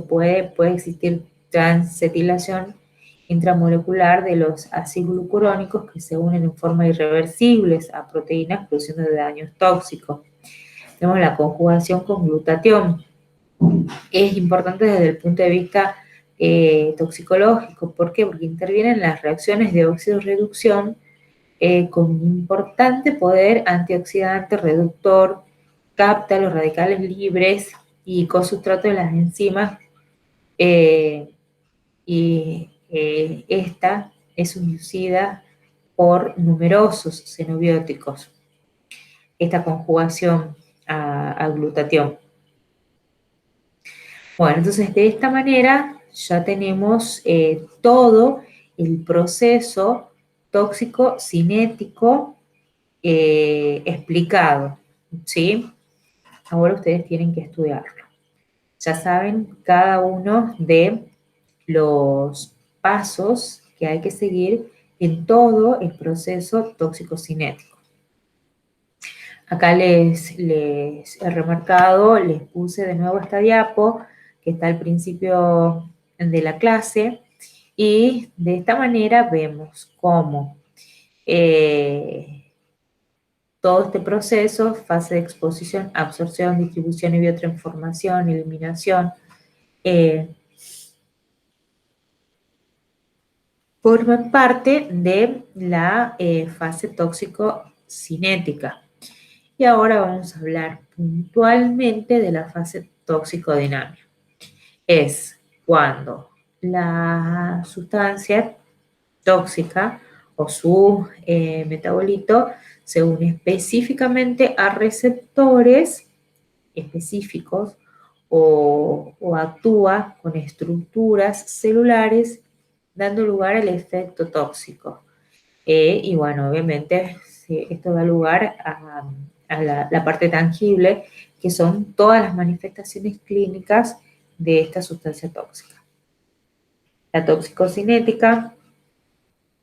Puede existir transetilación intramolecular de los ácidos glucurónicos que se unen en forma irreversible a proteínas produciendo daños tóxicos. Tenemos la conjugación con glutatión. Es importante desde el punto de vista toxicológico. ¿Por qué? Porque intervienen las reacciones de óxido-reducción con un importante poder antioxidante, reductor, capta los radicales libres y cosustrato de las enzimas, y esta es inducida por numerosos xenobióticos, esta conjugación a glutatión. Bueno, entonces de esta manera ya tenemos todo el proceso tóxico cinético explicado, ¿sí? Ahora ustedes tienen que estudiarlo. Ya saben cada uno de los pasos que hay que seguir en todo el proceso tóxico-cinético. Acá les he remarcado, les puse de nuevo esta diapo que está al principio de la clase y de esta manera vemos cómo todo este proceso, fase de exposición, absorción, distribución y biotransformación, eliminación, forman parte de la fase tóxico-cinética. Y ahora vamos a hablar puntualmente de la fase tóxico-dinámica. Es cuando la sustancia tóxica o su metabolito se une específicamente a receptores específicos o actúa con estructuras celulares dando lugar al efecto tóxico. Y bueno, obviamente sí, esto da lugar a la parte tangible, que son todas las manifestaciones clínicas de esta sustancia tóxica. La toxicocinética,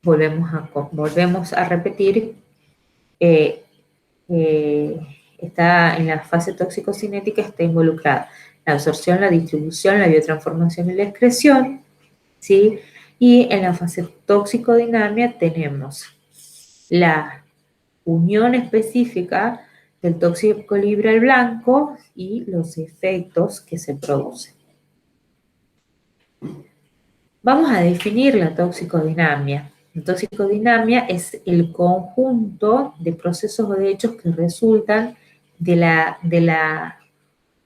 volvemos a repetir, eh, está en la fase toxicocinética, está involucrada la absorción, la distribución, la biotransformación y la excreción, ¿sí? Y en la fase toxicodinamia tenemos la unión específica del tóxico libre al blanco y los efectos que se producen. Vamos a definir la toxicodinamia. La toxicodinamia es el conjunto de procesos o de hechos que resultan de la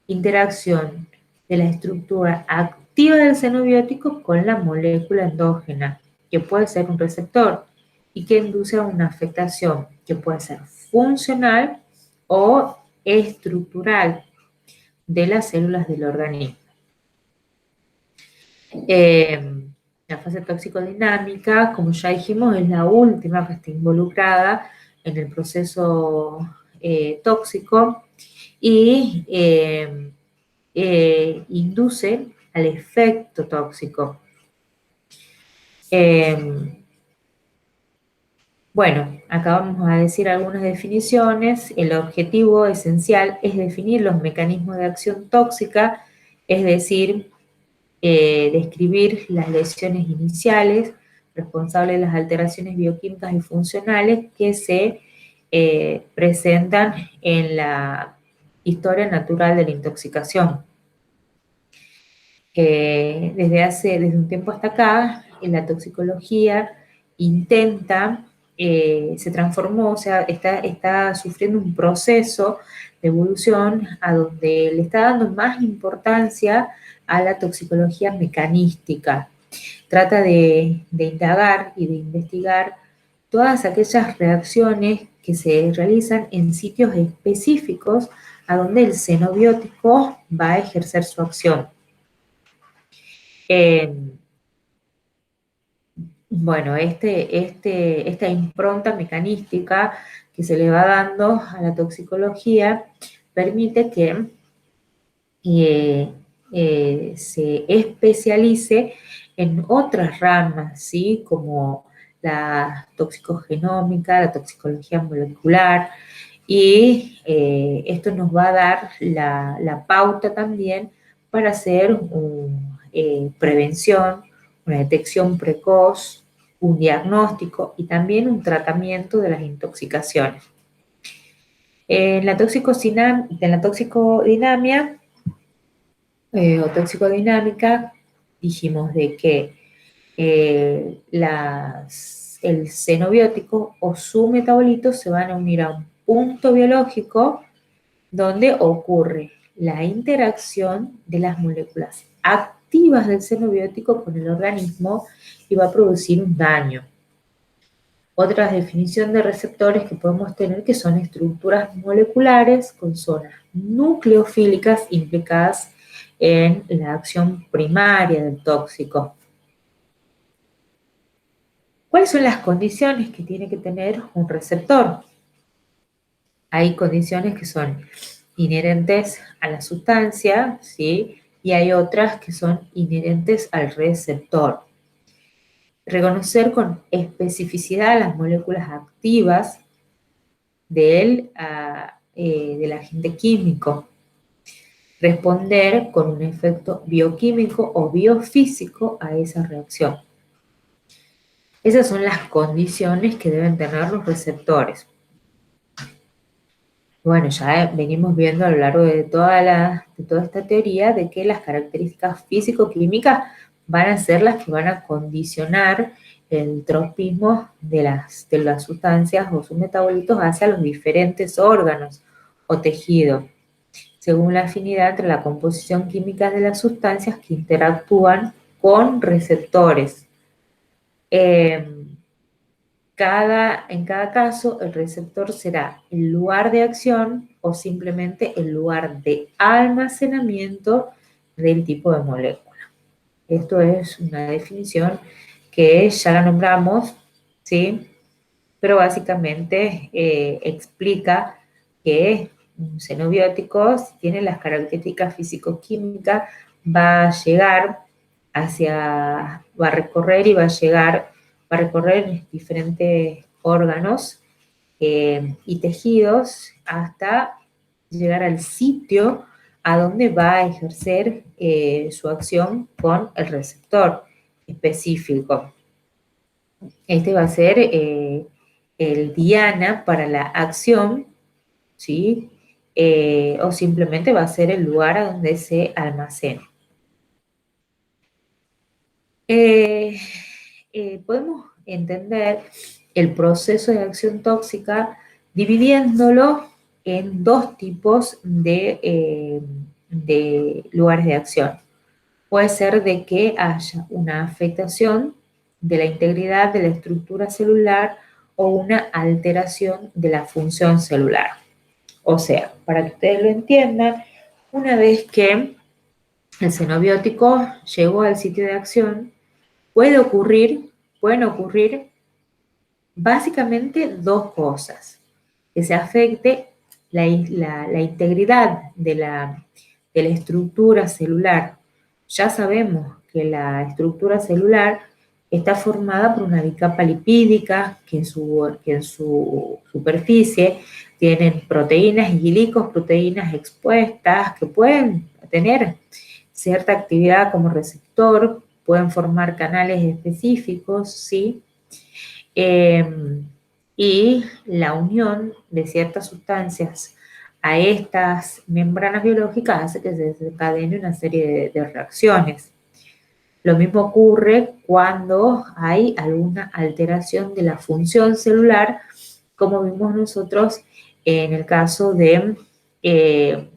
interacción de la estructura activa del xenobiótico con la molécula endógena, que puede ser un receptor y que induce a una afectación que puede ser funcional o estructural de las células del organismo. La fase toxicodinámica, como ya dijimos, es la última que está involucrada en el proceso tóxico y induce al efecto tóxico. Bueno, acá vamos a decir algunas definiciones. El objetivo esencial es definir los mecanismos de acción tóxica, es decir, describir las lesiones iniciales responsables de las alteraciones bioquímicas y funcionales que se presentan en la historia natural de la intoxicación. Desde un tiempo hasta acá, la toxicología intenta, se transformó, o sea, está sufriendo un proceso de evolución a donde le está dando más importancia a la toxicología mecanística. Trata de indagar y de investigar todas aquellas reacciones que se realizan en sitios específicos a donde el xenobiótico va a ejercer su acción. Eh, bueno, esta impronta mecanística que se le va dando a la toxicología permite que se especialice en otras ramas, ¿sí? Como la toxicogenómica, la toxicología molecular, y esto nos va a dar la pauta también para hacer prevención, una detección precoz, un diagnóstico y también un tratamiento de las intoxicaciones. En la toxicodinamia o toxicodinámica dijimos de que el xenobiótico o su metabolito se van a unir a un punto biológico donde ocurre la interacción de las moléculas activas del xenobiótico con el organismo y va a producir un daño. Otra definición de receptores que podemos tener que son estructuras moleculares con zonas nucleofílicas implicadas en la acción primaria del tóxico. ¿Cuáles son las condiciones que tiene que tener un receptor? Hay condiciones que son inherentes a la sustancia, ¿sí? Y hay otras que son inherentes al receptor. Reconocer con especificidad las moléculas activas del agente químico. Responder con un efecto bioquímico o biofísico a esa reacción. Esas son las condiciones que deben tener los receptores. Bueno, ya venimos viendo a lo largo de toda esta teoría de que las características físico-químicas van a ser las que van a condicionar el tropismo de las sustancias o sus metabolitos hacia los diferentes órganos o tejidos, según la afinidad entre la composición química de las sustancias que interactúan con receptores. En cada caso, el receptor será el lugar de acción o simplemente el lugar de almacenamiento del tipo de molécula. Esto es una definición que ya la nombramos, ¿sí? Pero básicamente explica que un xenobiótico, si tiene las características físico-químicas, va a recorrer y va a recorrer diferentes órganos y tejidos hasta llegar al sitio a donde va a ejercer su acción con el receptor específico. Este va a ser el diana para la acción, ¿sí? O simplemente va a ser el lugar a donde se almacena. Podemos entender el proceso de acción tóxica dividiéndolo en dos tipos de lugares de acción. Puede ser de que haya una afectación de la integridad de la estructura celular o una alteración de la función celular. O sea, para que ustedes lo entiendan, una vez que el xenobiótico llegó al sitio de acción, pueden ocurrir básicamente dos cosas. Que se afecte la integridad de la estructura celular. Ya sabemos que la estructura celular está formada por una bicapa lipídica que en su superficie tienen proteínas y glicoproteínas expuestas que pueden tener cierta actividad como receptor, pueden formar canales específicos, ¿sí? Y la unión de ciertas sustancias a estas membranas biológicas hace que se desencadene una serie de reacciones. Lo mismo ocurre cuando hay alguna alteración de la función celular, como vimos nosotros en el caso de el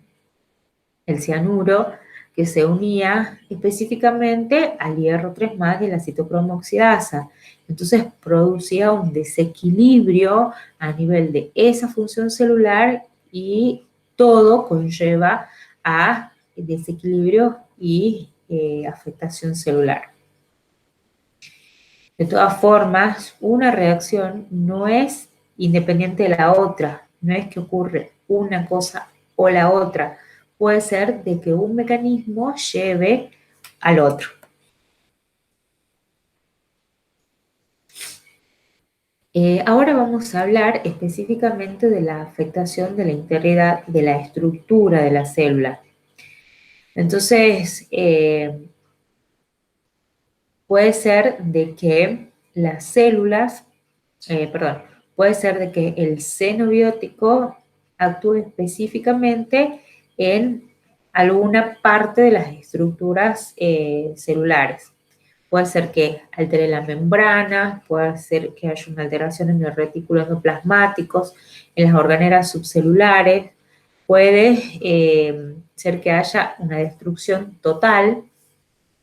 cianuro, que se unía específicamente al hierro 3 más de la citocromo oxidasa. Entonces producía un desequilibrio a nivel de esa función celular y todo conlleva a desequilibrio y afectación celular. De todas formas, una reacción no es independiente de la otra, no es que ocurre una cosa o la otra, puede ser de que un mecanismo lleve al otro. Ahora vamos a hablar específicamente de la afectación de la integridad de la estructura de la célula. Entonces, puede ser de que las células, puede ser de que el xenobiótico actúe específicamente en alguna parte de las estructuras celulares. Puede ser que altere la membrana, puede ser que haya una alteración en los retículos endoplasmáticos, en las organelas subcelulares, puede ser que haya una destrucción total,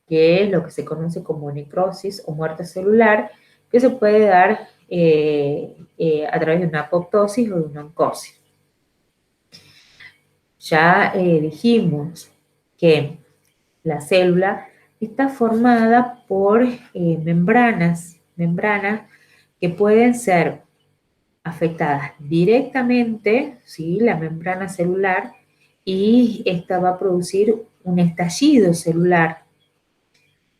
que es lo que se conoce como necrosis o muerte celular, que se puede dar a través de una apoptosis o de una oncosis. Ya dijimos que la célula está formada por membranas que pueden ser afectadas directamente, ¿sí? La membrana celular, y esta va a producir un estallido celular.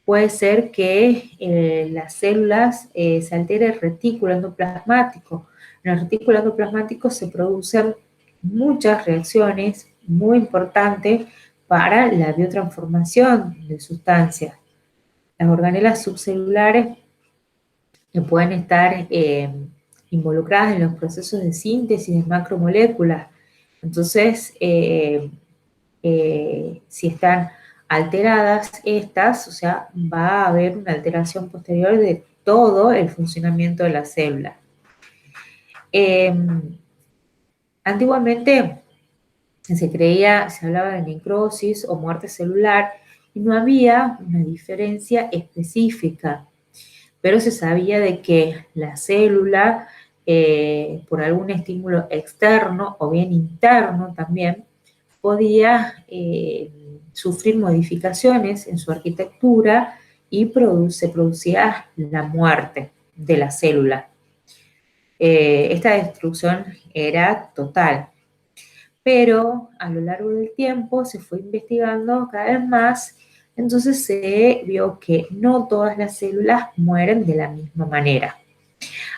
Puede ser que las células se altere el retículo endoplasmático. En el retículo endoplasmático se producen muchas reacciones muy importantes para la biotransformación de sustancias. Las organelas subcelulares pueden estar involucradas en los procesos de síntesis de macromoléculas. Entonces, si están alteradas estas, o sea, va a haber una alteración posterior de todo el funcionamiento de la célula. Antiguamente se hablaba de necrosis o muerte celular y no había una diferencia específica, pero se sabía de que la célula, por algún estímulo externo o bien interno también, podía sufrir modificaciones en su arquitectura y se producía la muerte de la célula. Esta destrucción era total, pero a lo largo del tiempo se fue investigando cada vez más, entonces se vio que no todas las células mueren de la misma manera.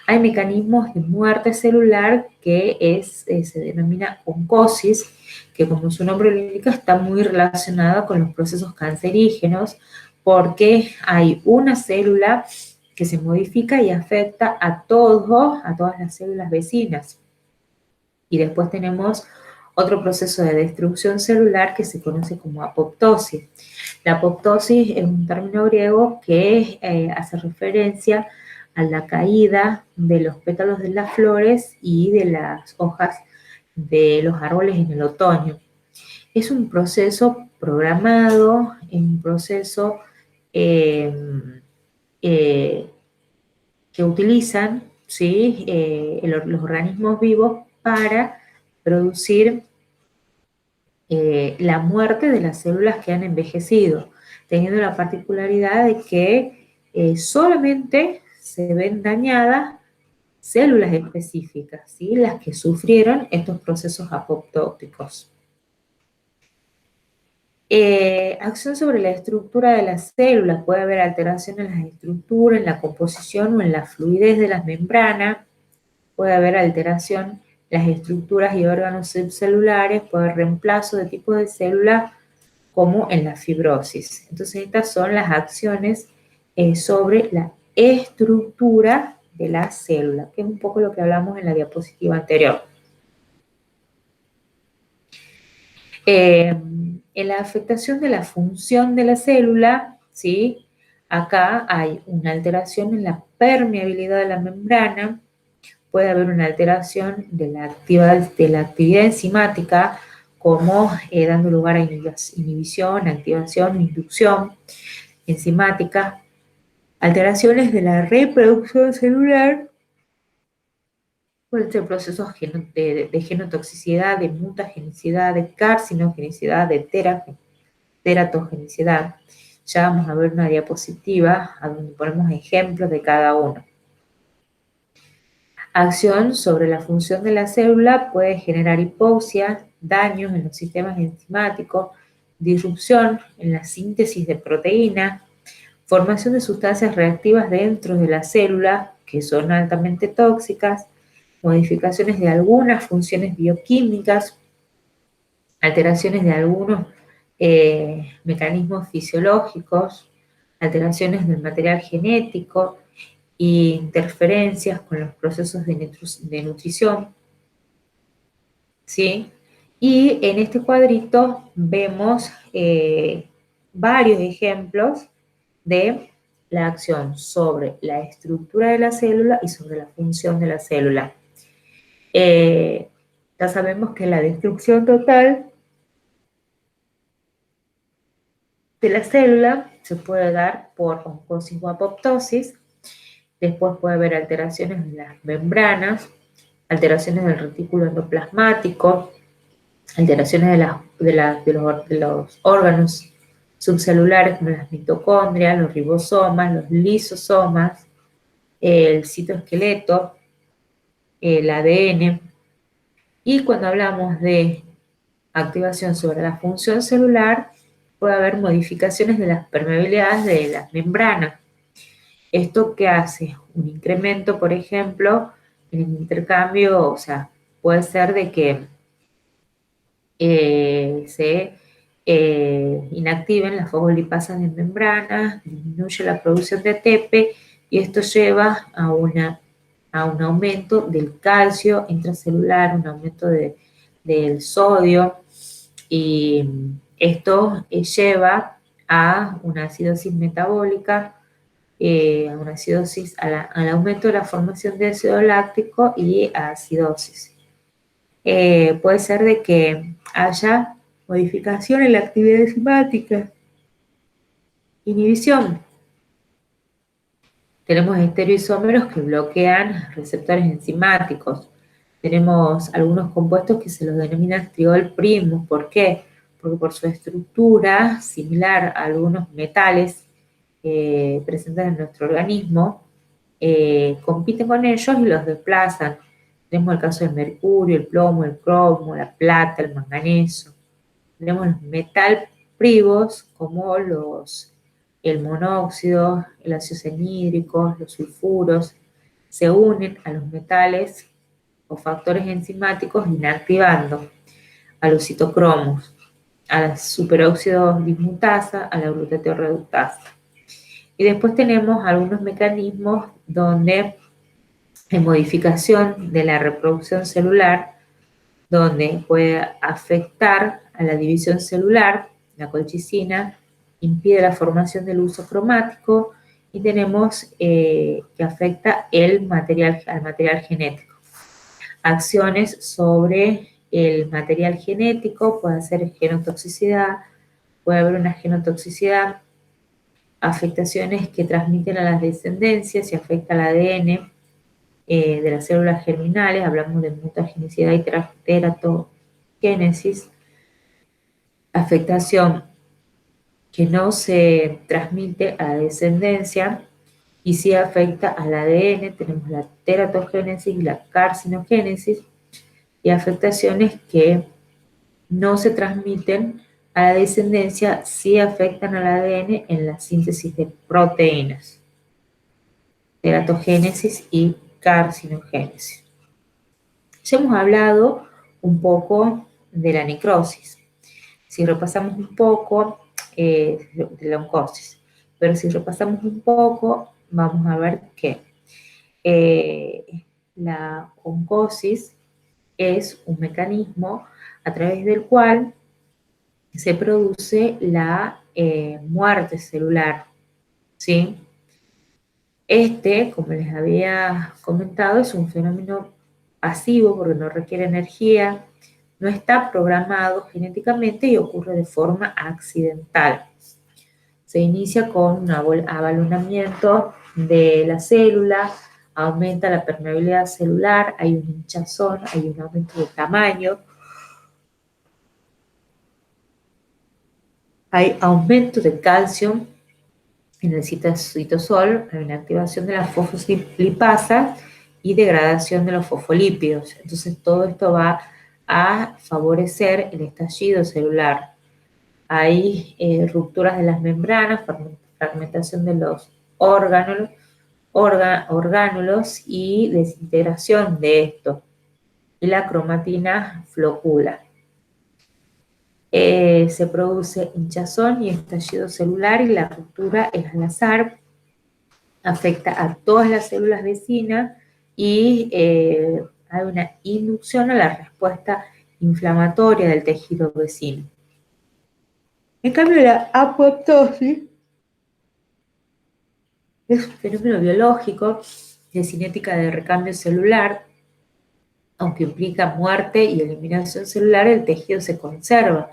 Hay mecanismos de muerte celular que se denomina oncosis, que como su nombre lo indica está muy relacionada con los procesos cancerígenos, porque hay una célula que se modifica y afecta a todas las células vecinas. Y después tenemos otro proceso de destrucción celular que se conoce como apoptosis. La apoptosis es un término griego que hace referencia a la caída de los pétalos de las flores y de las hojas de los árboles en el otoño. Es un proceso programado, es un proceso eh, eh, que utilizan, ¿sí? Los organismos vivos para producir la muerte de las células que han envejecido, teniendo la particularidad de que solamente se ven dañadas células específicas, ¿sí? Las que sufrieron estos procesos apoptóticos. Acción sobre la estructura de las células. Puede haber alteración en las estructuras, en la composición o en la fluidez de las membranas. Puede haber alteración en las estructuras y órganos subcelulares. Puede haber reemplazo de tipos de células como en la fibrosis. Entonces, estas son las acciones sobre la estructura de la célula, que es un poco lo que hablamos en la diapositiva anterior. En la afectación de la función de la célula, ¿sí? Acá hay una alteración en la permeabilidad de la membrana, puede haber una alteración de la actividad enzimática, como dando lugar a inhibición, activación, inducción enzimática, alteraciones de la reproducción celular, pueden ser procesos de genotoxicidad, de mutagenicidad, de carcinogenicidad, de teratogenicidad. Ya vamos a ver una diapositiva a donde ponemos ejemplos de cada uno. Acción sobre la función de la célula puede generar hipoxia, daños en los sistemas enzimáticos, disrupción en la síntesis de proteínas, formación de sustancias reactivas dentro de la célula que son altamente tóxicas, modificaciones de algunas funciones bioquímicas, alteraciones de algunos mecanismos fisiológicos, alteraciones del material genético e interferencias con los procesos de nutrición, ¿sí? Y en este cuadrito vemos varios ejemplos de la acción sobre la estructura de la célula y sobre la función de la célula. Ya sabemos que la destrucción total de la célula se puede dar por oncosis o apoptosis. Después puede haber alteraciones en las membranas, alteraciones del retículo endoplasmático, alteraciones de los órganos subcelulares como las mitocondrias, los ribosomas, los lisosomas, el citoesqueleto, el ADN. Y cuando hablamos de activación sobre la función celular, puede haber modificaciones de las permeabilidades de las membranas. ¿Esto qué hace? Un incremento, por ejemplo, en el intercambio, o sea, puede ser de que se inactiven las fosfolipasas de membrana, disminuye la producción de ATP y esto lleva a un aumento del calcio intracelular, un aumento del sodio, y esto lleva a una acidosis metabólica, a una acidosis, al aumento de la formación de ácido láctico y a acidosis. Puede ser de que haya modificación en la actividad enzimática, inhibición. Tenemos estereoisómeros que bloquean receptores enzimáticos. Tenemos algunos compuestos que se los denominan triol primos. ¿Por qué? Porque por su estructura similar a algunos metales presentes en nuestro organismo, compiten con ellos y los desplazan. Tenemos el caso del mercurio, el plomo, el cromo, la plata, el manganeso. Tenemos los metal privos como el monóxido, el ácido cianhídrico, los sulfuros, se unen a los metales o factores enzimáticos inactivando a los citocromos, a la superóxido dismutasa, a la glutateo reductasa. Y después tenemos algunos mecanismos donde hay modificación de la reproducción celular, donde puede afectar a la división celular. La colchicina impide la formación del uso cromático y tenemos que afecta al material genético. Acciones sobre el material genético, puede ser genotoxicidad, puede haber una genotoxicidad, afectaciones que transmiten a las descendencias y afecta al ADN de las células germinales, hablamos de mutagenicidad y teratogénesis, afectación que no se transmite a la descendencia y sí afecta al ADN, tenemos la teratogénesis y la carcinogénesis, y afectaciones que no se transmiten a la descendencia sí afectan al ADN en la síntesis de proteínas, teratogénesis y carcinogénesis. Ya hemos hablado un poco de la necrosis. Si repasamos un poco de la oncosis, pero si repasamos un poco, vamos a ver que la oncosis es un mecanismo a través del cual se produce la muerte celular, ¿sí? Como les había comentado, es un fenómeno pasivo porque no requiere energía, no está programado genéticamente y ocurre de forma accidental. Se inicia con un abalonamiento de la célula, aumenta la permeabilidad celular, hay un hinchazón, hay un aumento de tamaño, hay aumento de calcio en el citosol, hay una activación de la fosfolipasa y degradación de los fosfolípidos. Entonces todo esto va a favorecer el estallido celular. Hay rupturas de las membranas, fragmentación de los orgánulos y desintegración de esto. Y la cromatina flocula. Se produce hinchazón y estallido celular y la ruptura es al azar, afecta a todas las células vecinas y hay una inducción a la respuesta inflamatoria del tejido vecino. En cambio, la apoptosis es un fenómeno biológico de cinética de recambio celular. Aunque implica muerte y eliminación celular, el tejido se conserva,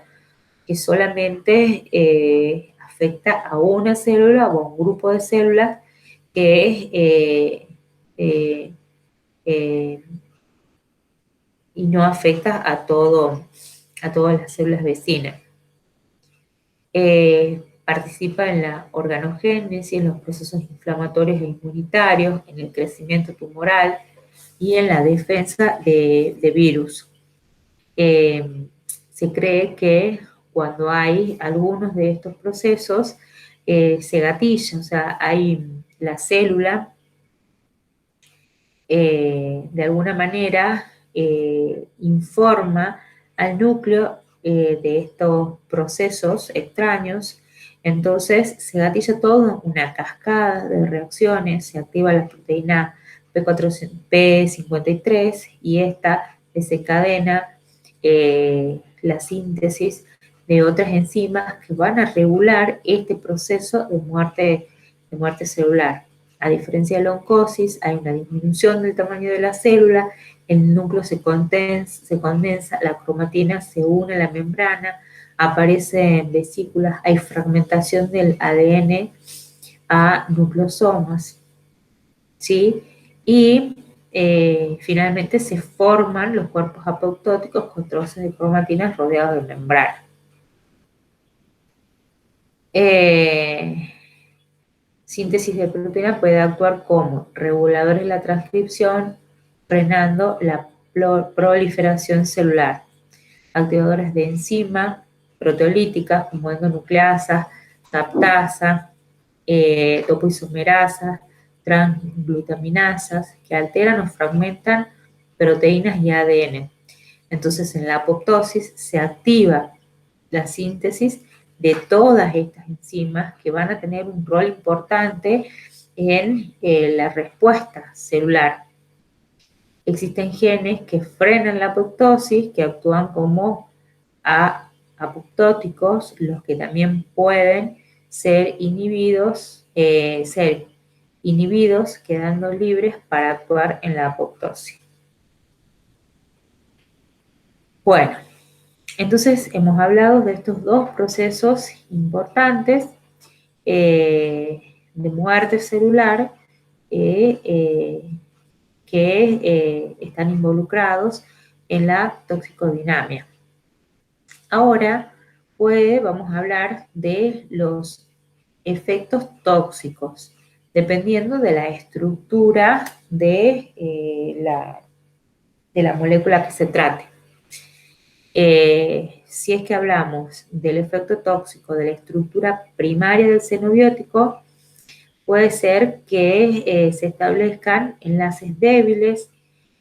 que solamente afecta a una célula o a un grupo de células que es y no afecta a todas las células vecinas. Participa en la organogénesis, en los procesos inflamatorios e inmunitarios, en el crecimiento tumoral y en la defensa de virus. Se cree que cuando hay algunos de estos procesos, se gatilla, o sea, hay la célula de alguna manera informa al núcleo de estos procesos extraños, entonces se gatilla todo una cascada de reacciones, se activa la proteína P53 y esta desencadena la síntesis de otras enzimas que van a regular este proceso de muerte celular. A diferencia de la oncosis, hay una disminución del tamaño de la célula, el núcleo se condensa, la cromatina se une a la membrana, aparecen vesículas, hay fragmentación del ADN a nucleosomas, ¿sí? Y finalmente se forman los cuerpos apoptóticos con trozos de cromatina rodeados de membrana. Síntesis de proteína puede actuar como reguladores de la transcripción, frenando la proliferación celular. Activadores de enzima proteolíticas como endonucleasas, captasa, topoisomerasas, transglutaminasas, que alteran o fragmentan proteínas y ADN. Entonces, en la apoptosis se activa la síntesis de todas estas enzimas que van a tener un rol importante en la respuesta celular. Existen genes que frenan la apoptosis, que actúan como apoptóticos, los que también pueden ser inhibidos, quedando libres para actuar en la apoptosis. Bueno, entonces hemos hablado de estos dos procesos importantes de muerte celular que están involucrados en la toxicodinamia. Ahora, vamos a hablar de los efectos tóxicos, dependiendo de la estructura de la molécula que se trate. si es que hablamos del efecto tóxico de la estructura primaria del xenobiótico, puede ser que se establezcan enlaces débiles,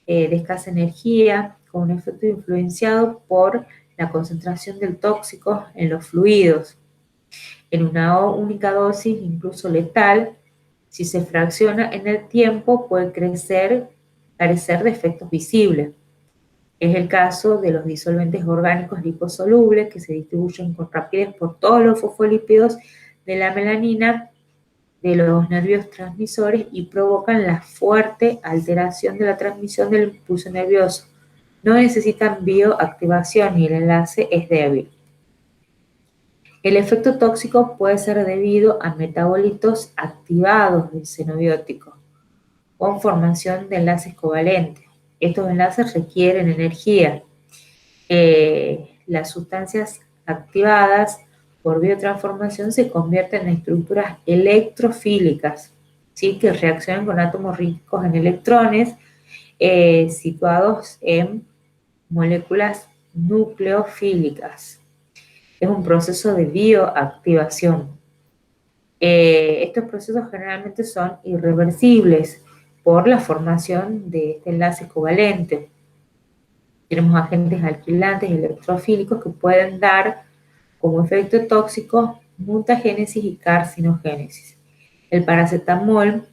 de escasa energía, con un efecto influenciado por la concentración del tóxico en los fluidos. En una única dosis, incluso letal, si se fracciona en el tiempo, puede carecer de efectos visibles. Es el caso de los disolventes orgánicos liposolubles que se distribuyen con rapidez por todos los fosfolípidos de la melanina de los nervios transmisores y provocan la fuerte alteración de la transmisión del impulso nervioso. No necesitan bioactivación y el enlace es débil. El efecto tóxico puede ser debido a metabolitos activados del xenobiótico con formación de enlaces covalentes. Estos enlaces requieren energía. Las sustancias activadas por biotransformación se convierten en estructuras electrofílicas, ¿sí? Que reaccionan con átomos ricos en electrones situados en moléculas nucleofílicas. Es un proceso de bioactivación. Estos procesos generalmente son irreversibles por la formación de este enlace covalente. Tenemos agentes alquilantes electrofílicos que pueden dar como efecto tóxico mutagénesis y carcinogénesis. El paracetamol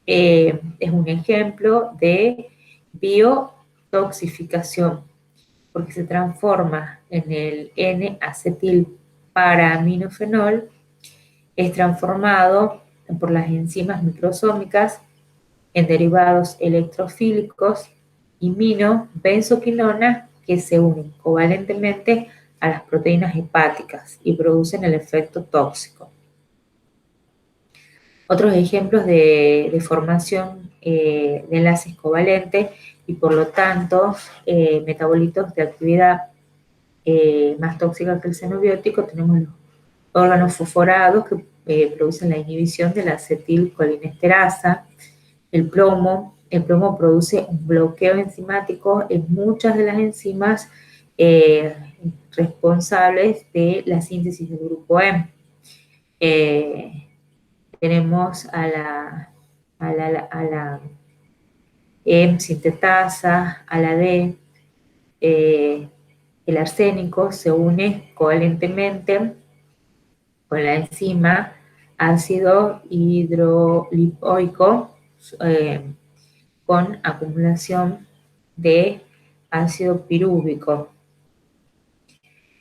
es un ejemplo de biotoxificación porque se transforma en el N-acetilparaminofenol, es transformado por las enzimas microsómicas en derivados electrofílicos imino-benzoquinona que se unen covalentemente a las proteínas hepáticas y producen el efecto tóxico. Otros ejemplos de formación de enlaces covalentes y por lo tanto metabolitos de actividad más tóxica que el xenobiótico, tenemos los órganos fosforados que producen la inhibición de la acetilcolinesterasa, el plomo produce un bloqueo enzimático en muchas de las enzimas responsables de la síntesis del grupo M. Tenemos a la M sintetasa, a la D, el arsénico se une covalentemente con la enzima ácido hidrolipoico con acumulación de ácido pirúvico.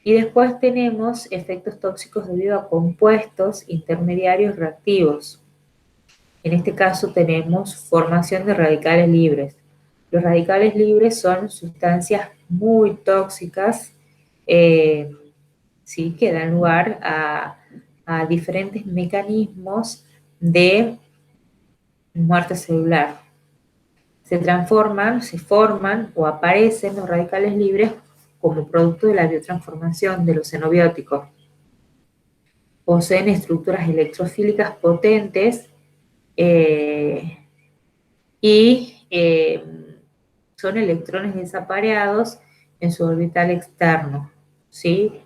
Y después tenemos efectos tóxicos debido a compuestos intermediarios reactivos. En este caso tenemos formación de radicales libres. Los radicales libres son sustancias muy tóxicas, ¿sí? Que dan lugar a diferentes mecanismos de muerte celular. Se transforman, se forman o aparecen los radicales libres como producto de la biotransformación de los xenobióticos. Poseen estructuras electrofílicas potentes y son electrones desapareados en su orbital externo, ¿sí?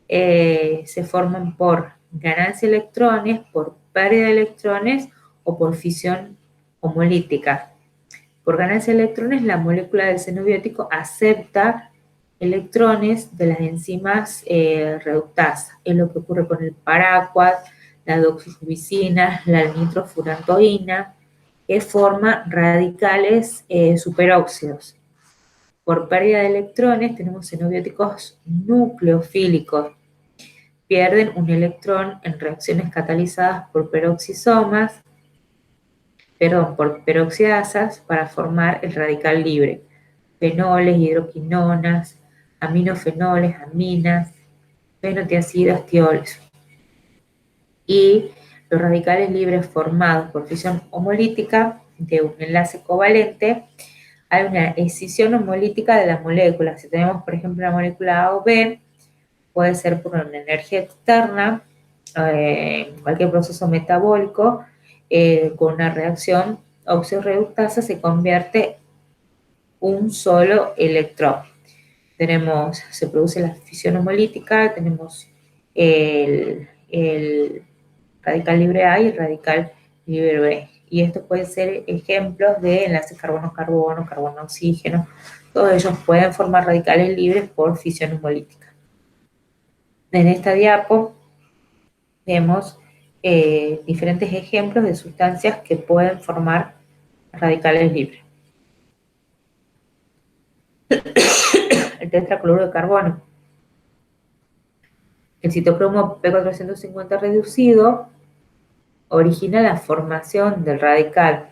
Se forman por ganancia de electrones, por pérdida de electrones o por fisión homolítica. Por ganancia de electrones, la molécula del xenobiótico acepta electrones de las enzimas reductasa. Es lo que ocurre con el paraquat, la doxorubicina, la nitrofurantoína, que forma radicales superóxidos. Por pérdida de electrones tenemos xenobióticos nucleofílicos. Pierden un electrón en reacciones catalizadas por por peroxidasas para formar el radical libre. Fenoles, hidroquinonas, aminofenoles, aminas, fenotiacidas, tioles. Y los radicales libres formados por fisión homolítica de un enlace covalente, hay una escisión homolítica de la molécula. Si tenemos, por ejemplo, la molécula A o B, puede ser por una energía externa, cualquier proceso metabólico, con una reacción óxido-reductasa se convierte un solo electrón. se produce la fisión homolítica, tenemos el radical libre A y el radical libre B. Y estos pueden ser ejemplos de enlaces carbono-carbono, carbono-oxígeno. Todos ellos pueden formar radicales libres por fisión homolítica. En esta diapo vemos diferentes ejemplos de sustancias que pueden formar radicales libres. El tetracloruro de carbono. El citocromo P450 reducido origina la formación del radical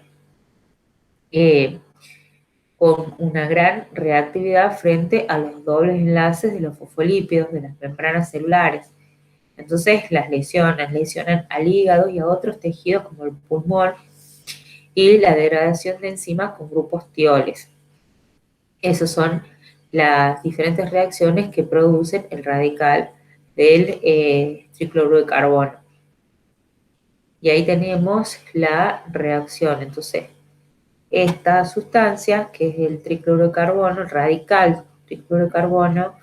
con una gran reactividad frente a los dobles enlaces de los fosfolípidos de las membranas celulares. Entonces las lesionan al hígado y a otros tejidos como el pulmón y la degradación de enzimas con grupos tioles. Esas son las diferentes reacciones que producen el radical del tricloruro de carbono. Y ahí tenemos la reacción. Entonces, esta sustancia, que es el tricloruro de carbono, el radical tricloruro de carbono,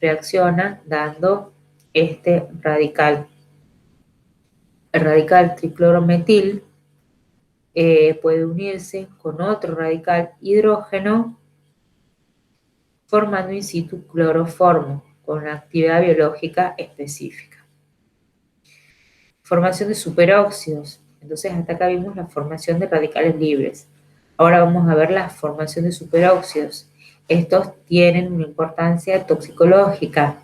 reacciona dando este radical. El radical triclorometil puede unirse con otro radical hidrógeno formando in situ cloroformo con una actividad biológica específica. Formación de superóxidos. Entonces hasta acá vimos la formación de radicales libres. Ahora vamos a ver la formación de superóxidos. Estos tienen una importancia toxicológica.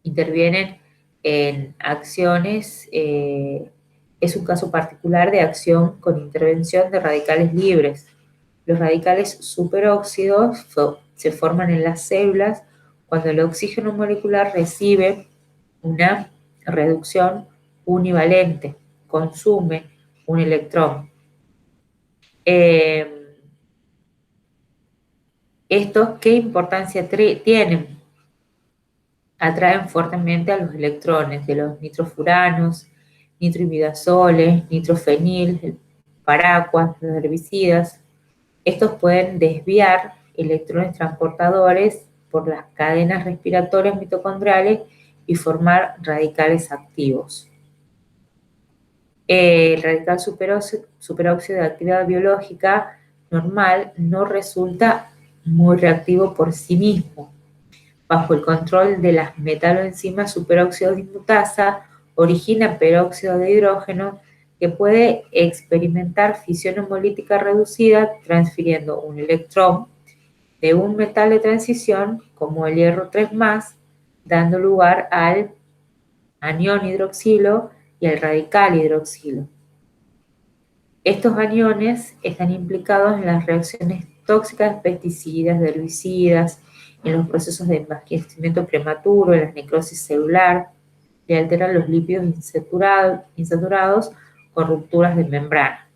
Intervienen en acciones, es un caso particular de acción con intervención de radicales libres. Los radicales superóxidos se forman en las células cuando el oxígeno molecular recibe una reducción univalente, consume un electrón. ¿Estos qué importancia tienen? Atraen fuertemente a los electrones de los nitrofuranos, nitroimidazoles, nitrofenil, el paraquat, los herbicidas. Estos pueden desviar electrones transportadores por las cadenas respiratorias mitocondriales y formar radicales activos. El radical superóxido de actividad biológica normal no resulta muy reactivo por sí mismo. Bajo el control de las metaloenzimas superóxido dismutasa, origina peróxido de hidrógeno que puede experimentar fisión homolítica reducida transfiriendo un electrón de un metal de transición como el hierro 3+, dando lugar al anión hidroxilo y al radical hidroxilo. Estos aniones están implicados en las reacciones tóxicas de pesticidas, de herbicidas, en los procesos de envejecimiento prematuro, en la necrosis celular, y alteran los lípidos insaturados con rupturas de membrana.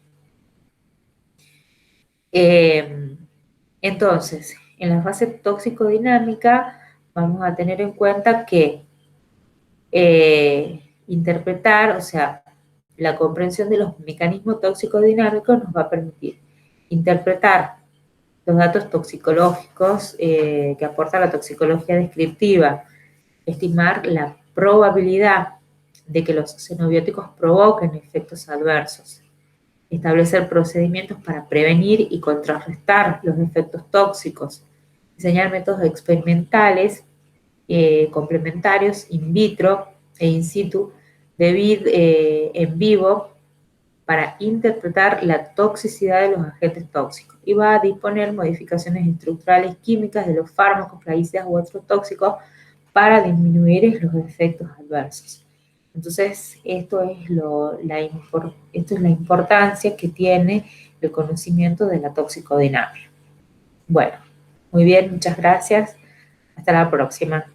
Entonces, en la fase tóxico-dinámica vamos a tener en cuenta que interpretar, o sea, la comprensión de los mecanismos tóxico-dinámicos nos va a permitir interpretar los datos toxicológicos que aporta la toxicología descriptiva, estimar la probabilidad de que los xenobióticos provoquen efectos adversos, establecer procedimientos para prevenir y contrarrestar los efectos tóxicos, diseñar métodos experimentales complementarios in vitro e in situ en vivo para interpretar la toxicidad de los agentes tóxicos y va a disponer modificaciones estructurales químicas de los fármacos, plaguicidas u otros tóxicos para disminuir los efectos adversos. Entonces, esto es la importancia que tiene el conocimiento de la toxicodinámica. Bueno, muy bien, muchas gracias. Hasta la próxima.